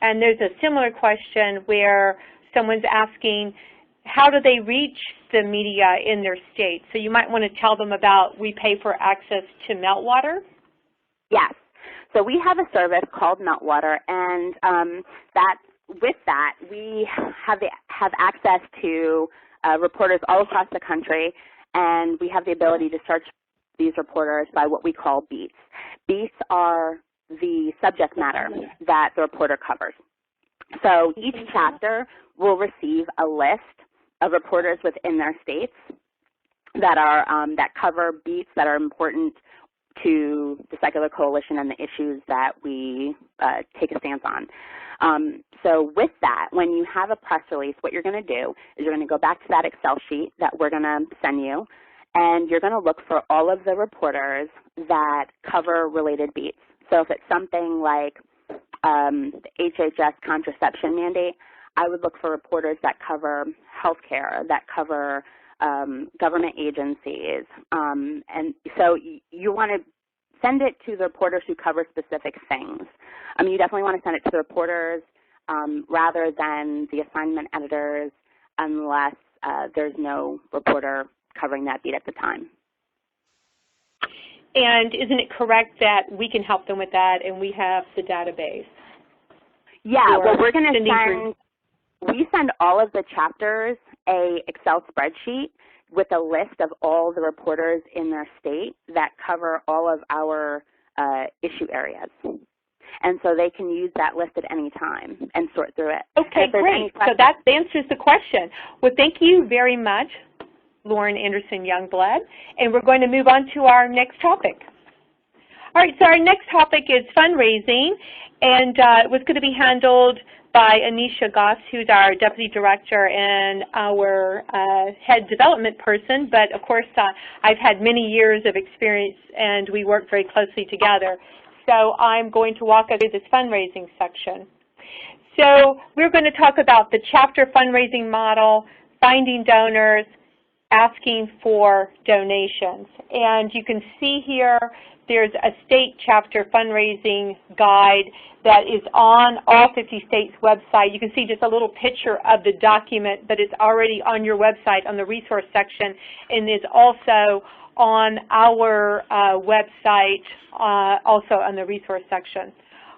And there's a similar question where someone's asking, how do they reach the media in their state? So you might want to tell them about we pay for access to meltwater. Yes. So we have a service called Meltwater, and with that, we have access to reporters all across the country, and we have the ability to search these reporters by what we call beats. Beats are the subject matter that the reporter covers. So each chapter will receive a list of reporters within their states that are that cover beats that are important to the Secular Coalition and the issues that we take a stance on. So with that, when you have a press release, what you're going to do is you're going to go back to that Excel sheet that we're going to send you, and you're going to look for all of the reporters that cover related beats. So if it's something like the HHS contraception mandate, I would look for reporters that cover healthcare, that cover government agencies. And so you want to send it to the reporters who cover specific things. You definitely want to send it to the reporters rather than the assignment editors unless there's no reporter covering that beat at the time. And isn't it correct that we can help them with that and we have the database? Yeah, well, we're going to we send all of the chapters a Excel spreadsheet with a list of all the reporters in their state that cover all of our issue areas. And so they can use that list at any time and sort through it. Okay, great. So that answers the question. Well, thank you very much, Lauren Anderson Youngblood. And we're going to move on to our next topic. All right, so our next topic is fundraising, and it was going to be handled by Anisha Goss, who's our Deputy Director and our Head Development Person, but of course I've had many years of experience and we work very closely together. So I'm going to walk us through this fundraising section. So we're going to talk about the chapter fundraising model, finding donors, asking for donations. And you can see here there's a state chapter fundraising guide that is on all 50 states' website. You can see just a little picture of the document, but it's already on your website on the resource section and is also on our website, also on the resource section.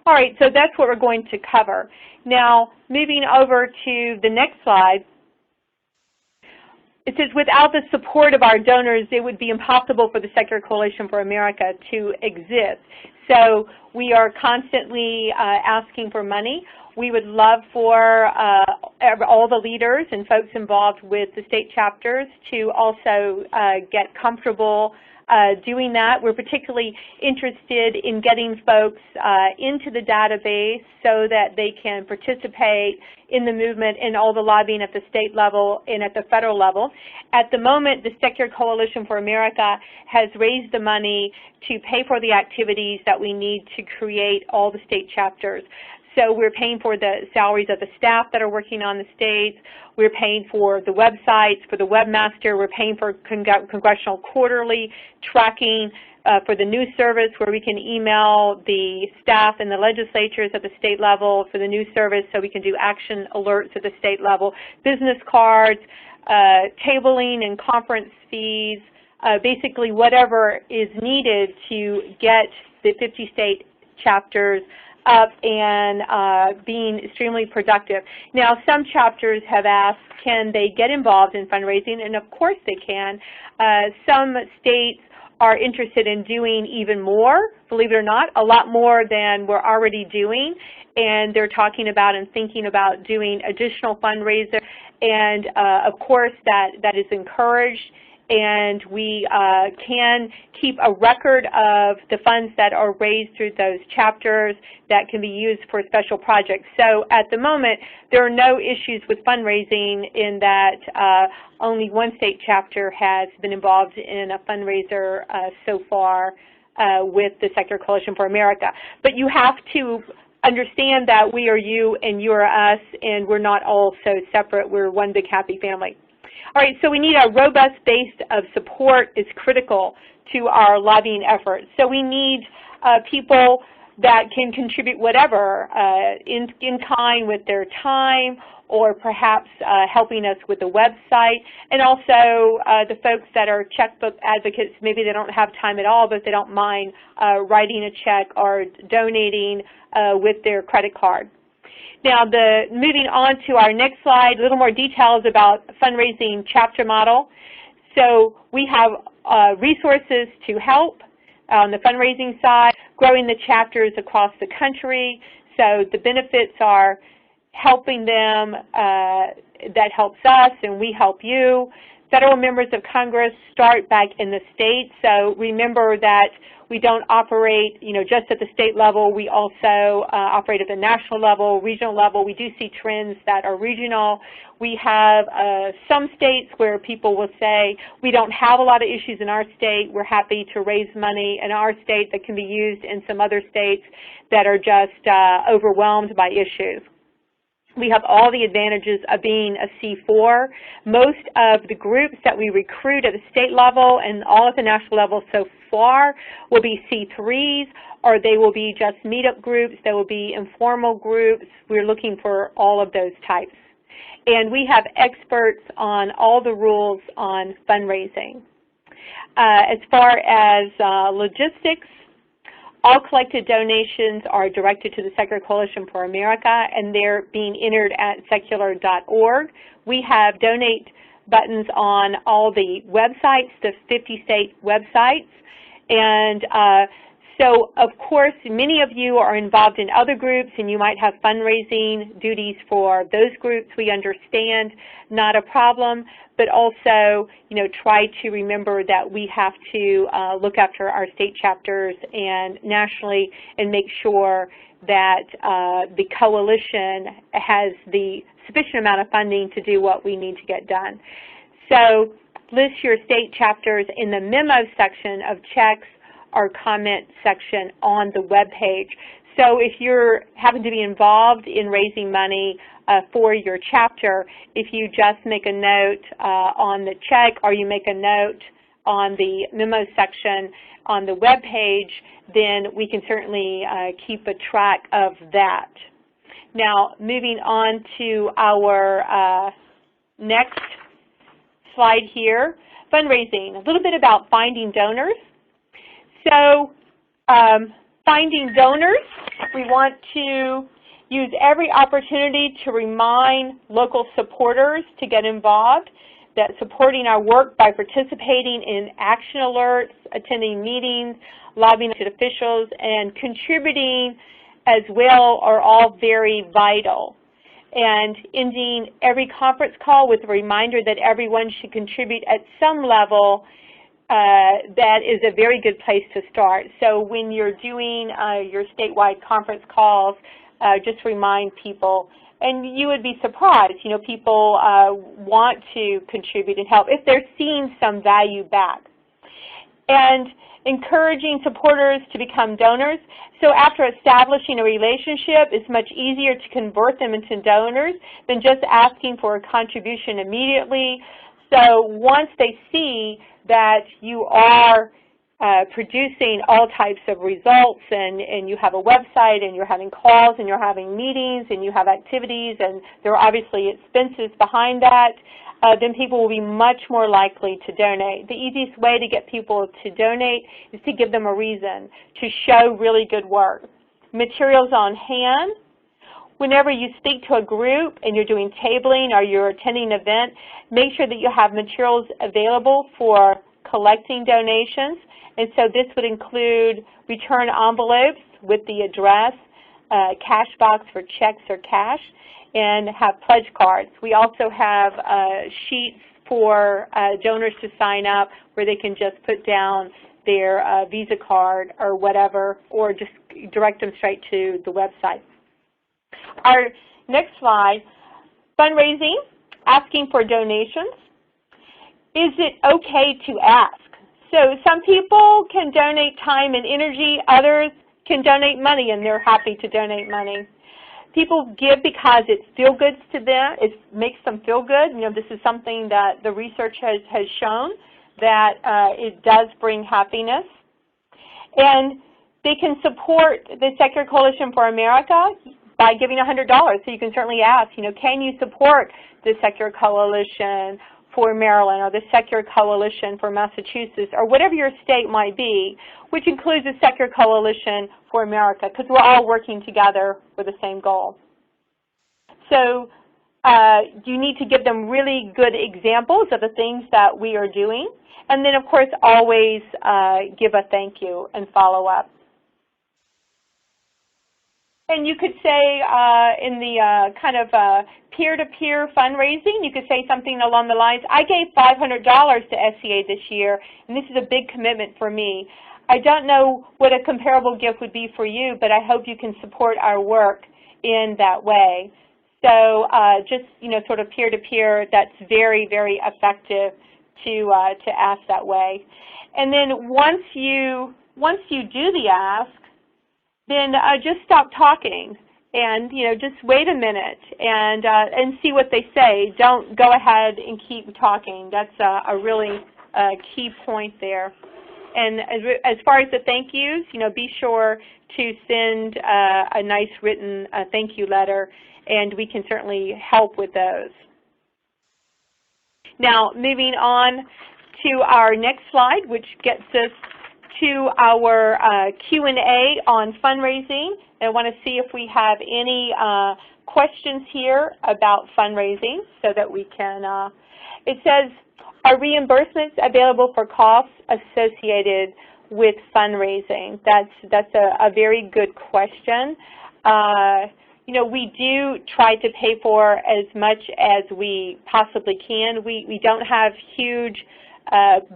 All right, so that's what we're going to cover. Now, moving over to the next slide. It says, without the support of our donors, it would be impossible for the Secular Coalition for America to exist. So we are constantly asking for money. We would love for all the leaders and folks involved with the state chapters to also get comfortable doing that. We're particularly interested in getting folks into the database so that they can participate in the movement and all the lobbying at the state level and at the federal level. At the moment, the Secular Coalition for America has raised the money to pay for the activities that we need to create all the state chapters. So we're paying for the salaries of the staff that are working on the states. We're paying for the websites, for the webmaster. We're paying for Congressional Quarterly tracking, for the news service where we can email the staff and the legislatures at the state level for the news service so we can do action alerts at the state level, business cards, tabling and conference fees, basically whatever is needed to get the 50 state chapters up and being extremely productive. Now, some chapters have asked, can they get involved in fundraising? And of course they can. Some states are interested in doing even more, believe it or not, a lot more than we're already doing. And they're talking about and thinking about doing additional fundraising. And of course that is encouraged. And we can keep a record of the funds that are raised through those chapters that can be used for special projects. So at the moment, there are no issues with fundraising in that only one state chapter has been involved in a fundraiser so far with the Secular Coalition for America. But you have to understand that we are you and you are us, and we're not all so separate. We're one big happy family. All right, so we need a robust base of support is critical to our lobbying efforts. So we need people that can contribute whatever in kind with their time, or perhaps helping us with the website, and also the folks that are checkbook advocates. Maybe they don't have time at all, but they don't mind writing a check or donating with their credit card. Now, moving on to our next slide, a little more details about fundraising chapter model. So we have resources to help on the fundraising side, growing the chapters across the country. So the benefits are helping them, that helps us, and we help you. Federal members of Congress start back in the states. So remember that we don't operate, just at the state level. We also operate at the national level, regional level. We do see trends that are regional. We have some states where people will say, we don't have a lot of issues in our state. We're happy to raise money in our state that can be used in some other states that are just overwhelmed by issues. We have all the advantages of being a C4. Most of the groups that we recruit at the state level and all at the national level so far will be C3s, or they will be just meetup groups. They will be informal groups. We're looking for all of those types. And we have experts on all the rules on fundraising. As far as logistics, all collected donations are directed to the Secular Coalition for America, and they're being entered at secular.org. We have donate buttons on all the websites, the 50-state websites. And so, of course, many of you are involved in other groups, and you might have fundraising duties for those groups. We understand, not a problem, but also, try to remember that we have to look after our state chapters and nationally, and make sure that the coalition has the sufficient amount of funding to do what we need to get done. So list your state chapters in the memo section of checks or comment section on the web page. So if you happen to be involved in raising money for your chapter, if you just make a note on the check, or you make a note on the memo section on the web page, then we can certainly keep a track of that. Now, moving on to our next slide here, fundraising. A little bit about finding donors. So finding donors, we want to use every opportunity to remind local supporters to get involved, that supporting our work by participating in action alerts, attending meetings, lobbying elected officials, and contributing as well are all very vital. And ending every conference call with a reminder that everyone should contribute at some level, that is a very good place to start. So when you're doing your statewide conference calls, just remind people. And you would be surprised, people want to contribute and help if they're seeing some value back. And encouraging supporters to become donors. So after establishing a relationship, it's much easier to convert them into donors than just asking for a contribution immediately. So once they see that you are producing all types of results, and you have a website, and you're having calls, and you're having meetings, and you have activities, and there are obviously expenses behind that, then people will be much more likely to donate. The easiest way to get people to donate is to give them a reason to show really good work. Materials on hand. Whenever you speak to a group and you're doing tabling or you're attending an event, make sure that you have materials available for collecting donations. And so this would include return envelopes with the address, cash box for checks or cash, and have pledge cards. We also have sheets for donors to sign up where they can just put down their Visa card or whatever, or just direct them straight to the website. Our next slide, fundraising, asking for donations. Is it okay to ask? So some people can donate time and energy, others can donate money, and they're happy to donate money. People give because it feels good to them, it makes them feel good. This is something that the research has shown, that it does bring happiness. And They can support the Secular Coalition for America by giving $100. So you can certainly ask, can you support the Secular Coalition for Maryland or the Secular Coalition for Massachusetts or whatever your state might be, which includes the Secular Coalition for America, because we're all working together for the same goal. So you need to give them really good examples of the things that we are doing. And then, of course, always give a thank you and follow up. And you could say in the kind of peer-to-peer fundraising, you could say something along the lines, I gave $500 to SCA this year, and this is a big commitment for me. I don't know what a comparable gift would be for you, but I hope you can support our work in that way. So just, sort of peer-to-peer, that's very, very effective to ask that way. And then once you do the ask, then just stop talking and, just wait a minute and see what they say. Don't go ahead and keep talking. That's a really key point there. And as far as the thank yous, be sure to send a nice written thank you letter, and we can certainly help with those. Now, moving on to our next slide, which gets us to our Q&A on fundraising. And I want to see if we have any questions here about fundraising so that we can, it says, are reimbursements available for costs associated with fundraising? That's a very good question. We do try to pay for as much as we possibly can. We don't have huge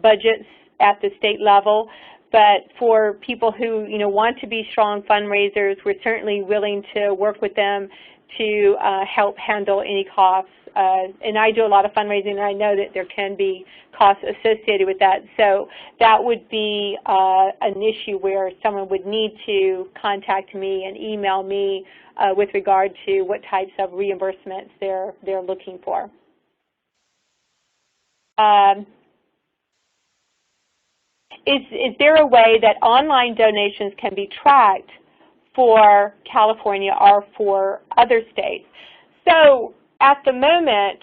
budgets at the state level, but for people who want to be strong fundraisers, we're certainly willing to work with them to help handle any costs. And I do a lot of fundraising, and I know that there can be costs associated with that. So that would be an issue where someone would need to contact me and email me with regard to what types of reimbursements they're looking for. Is there a way that online donations can be tracked for California or for other states? So at the moment,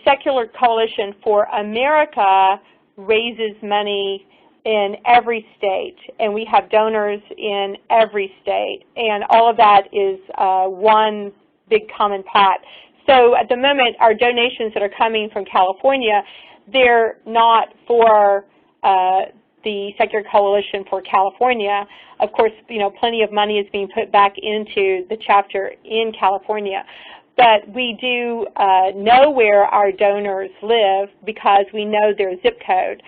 Secular Coalition for America raises money in every state, and we have donors in every state, and all of that is one big common pot. So at the moment, our donations that are coming from California, they're not for the Secular Coalition for California. Of course, plenty of money is being put back into the chapter in California. But we do know where our donors live because we know their zip code.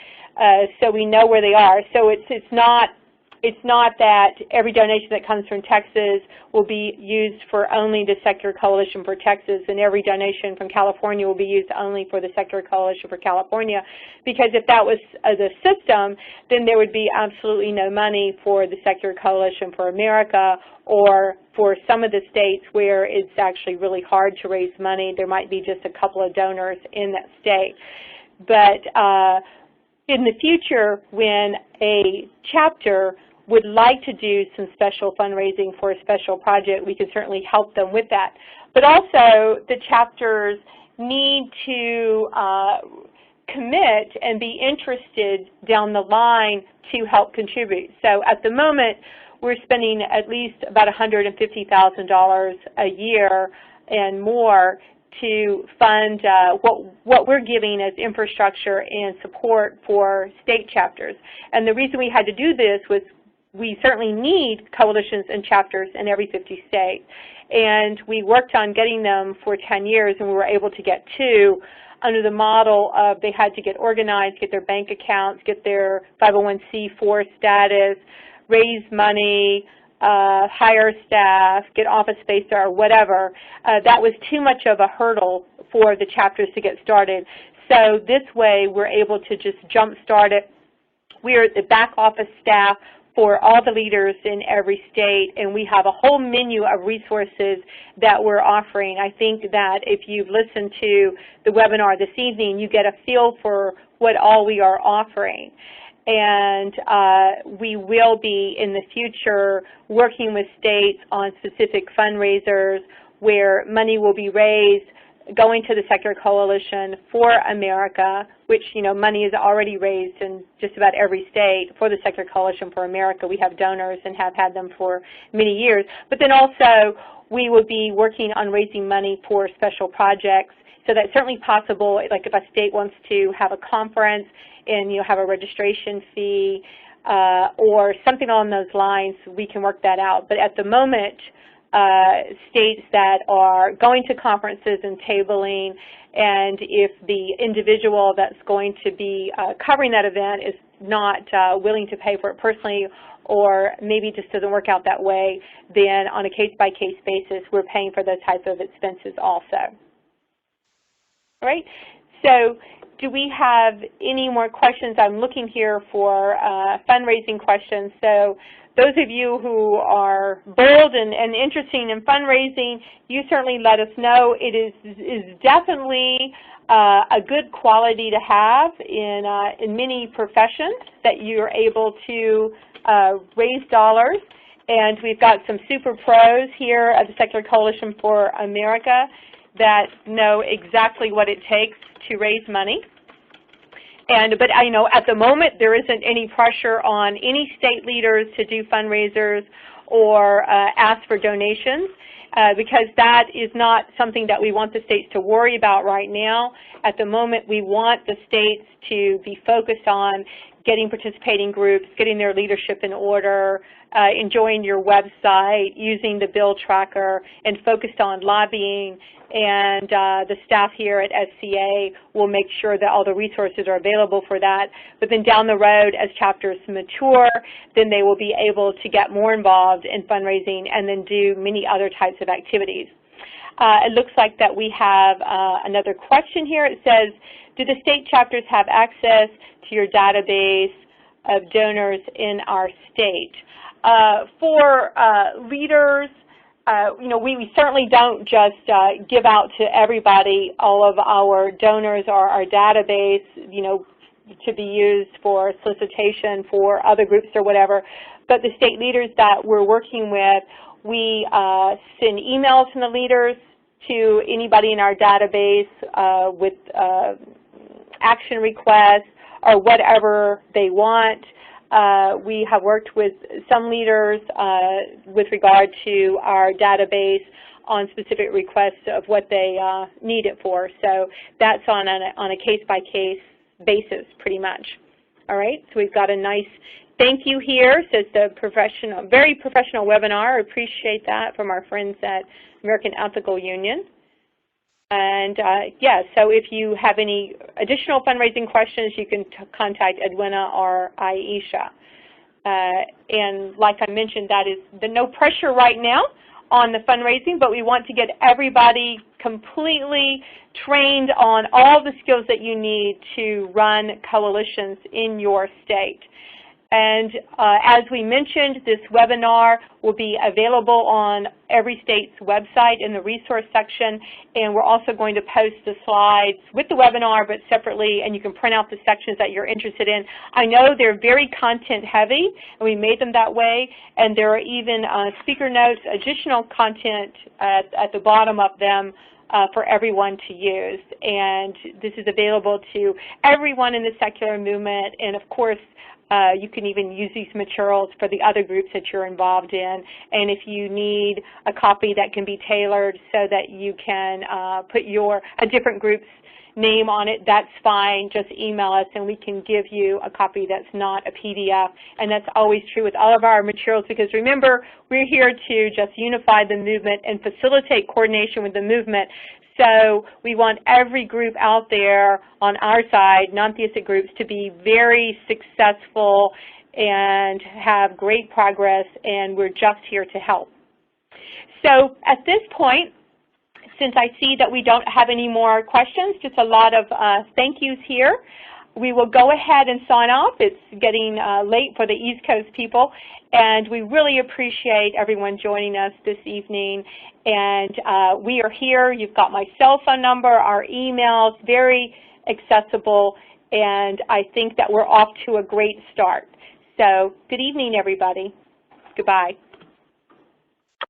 So we know where they are. So it's not that every donation that comes from Texas will be used for only the Secular Coalition for Texas, and every donation from California will be used only for the Secular Coalition for California. Because if that was the system, then there would be absolutely no money for the Secular Coalition for America, or for some of the states where it's actually really hard to raise money, there might be just a couple of donors in that state. But in the future, when a chapter would like to do some special fundraising for a special project, we can certainly help them with that. But also, the chapters need to commit and be interested down the line to help contribute. So at the moment, we're spending at least about $150,000 a year and more to fund what we're giving as infrastructure and support for state chapters. And the reason we had to do this was we certainly need coalitions and chapters in every 50 states. And we worked on getting them for 10 years, and we were able to get 2 under the model of they had to get organized, get their bank accounts, get their 501c4 status, raise money, hire staff, get office space or whatever. That was too much of a hurdle for the chapters to get started. So this way we're able to just jump start it. We're the back office staff for all the leaders in every state, and we have a whole menu of resources that we're offering. I think that if you've listened to the webinar this evening, you get a feel for what all we are offering. and we will be in the future working with states on specific fundraisers where money will be raised going to the Secular Coalition for America, which, you know, money is already raised in just about every state for the Secular Coalition for America. We have donors and have had them for many years. But then also we will be working on raising money for special projects. So that's certainly possible, like if a state wants to have a conference and you have a registration fee or something along those lines, we can work that out. But at the moment, states that are going to conferences and tabling, and if the individual that's going to be covering that event is not willing to pay for it personally, or maybe just doesn't work out that way, then on a case-by-case basis, we're paying for those type of expenses also. All right, so do we have any more questions? I'm looking here for fundraising questions. So those of you who are bold and interested in fundraising, you certainly let us know. It is definitely a good quality to have in many professions, that you're able to raise dollars. And we've got some super pros here at the Secular Coalition for America that know exactly what it takes to raise money. But I know at the moment there isn't any pressure on any state leaders to do fundraisers or ask for donations because that is not something that we want the states to worry about right now. At the moment, we want the states to be focused on getting participating groups, getting their leadership in order, enjoying your website, using the bill tracker, and focused on lobbying. And the staff here at SCA will make sure that all the resources are available for that. But then down the road, as chapters mature, then they will be able to get more involved in fundraising and then do many other types of activities. It looks like that we have another question here. It says, do the state chapters have access to your database of donors in our state? For leaders, you know, we certainly don't just give out to everybody all of our donors or our database, you know, to be used for solicitation for other groups or whatever. But the state leaders that we're working with, we send emails from the leaders to anybody in our database with action requests or whatever they want. We have worked with some leaders with regard to our database on specific requests of what they need it for. So that's on a case-by-case basis, pretty much. All right, so we've got a nice thank you here. Says the professional, very professional webinar. I appreciate that from our friends at American Ethical Union. And yeah, so if you have any additional fundraising questions, you can contact Edwina or Aisha. And like I mentioned, that is the no pressure right now on the fundraising, but we want to get everybody completely trained on all the skills that you need to run coalitions in your state. And as we mentioned, this webinar will be available on every state's website in the resource section, and we're also going to post the slides with the webinar, but separately, and you can print out the sections that you're interested in. I know they're very content heavy, and we made them that way, and there are even speaker notes, additional content at the bottom of them for everyone to use. And this is available to everyone in the secular movement, and of course, you can even use these materials for the other groups that you're involved in. And if you need a copy that can be tailored so that you can put a different group's name on it, that's fine. Just email us and we can give you a copy that's not a PDF. And that's always true with all of our materials, because remember, we're here to just unify the movement and facilitate coordination with the movement. So we want every group out there on our side, non-theistic groups, to be very successful and have great progress, and we're just here to help. So at this point, since I see that we don't have any more questions, just a lot of thank yous here, we will go ahead and sign off. It's getting late for the East Coast people, and we really appreciate everyone joining us this evening. And we are here. You've got my cell phone number, our emails, very accessible, and I think that we're off to a great start. So good evening, everybody. Goodbye.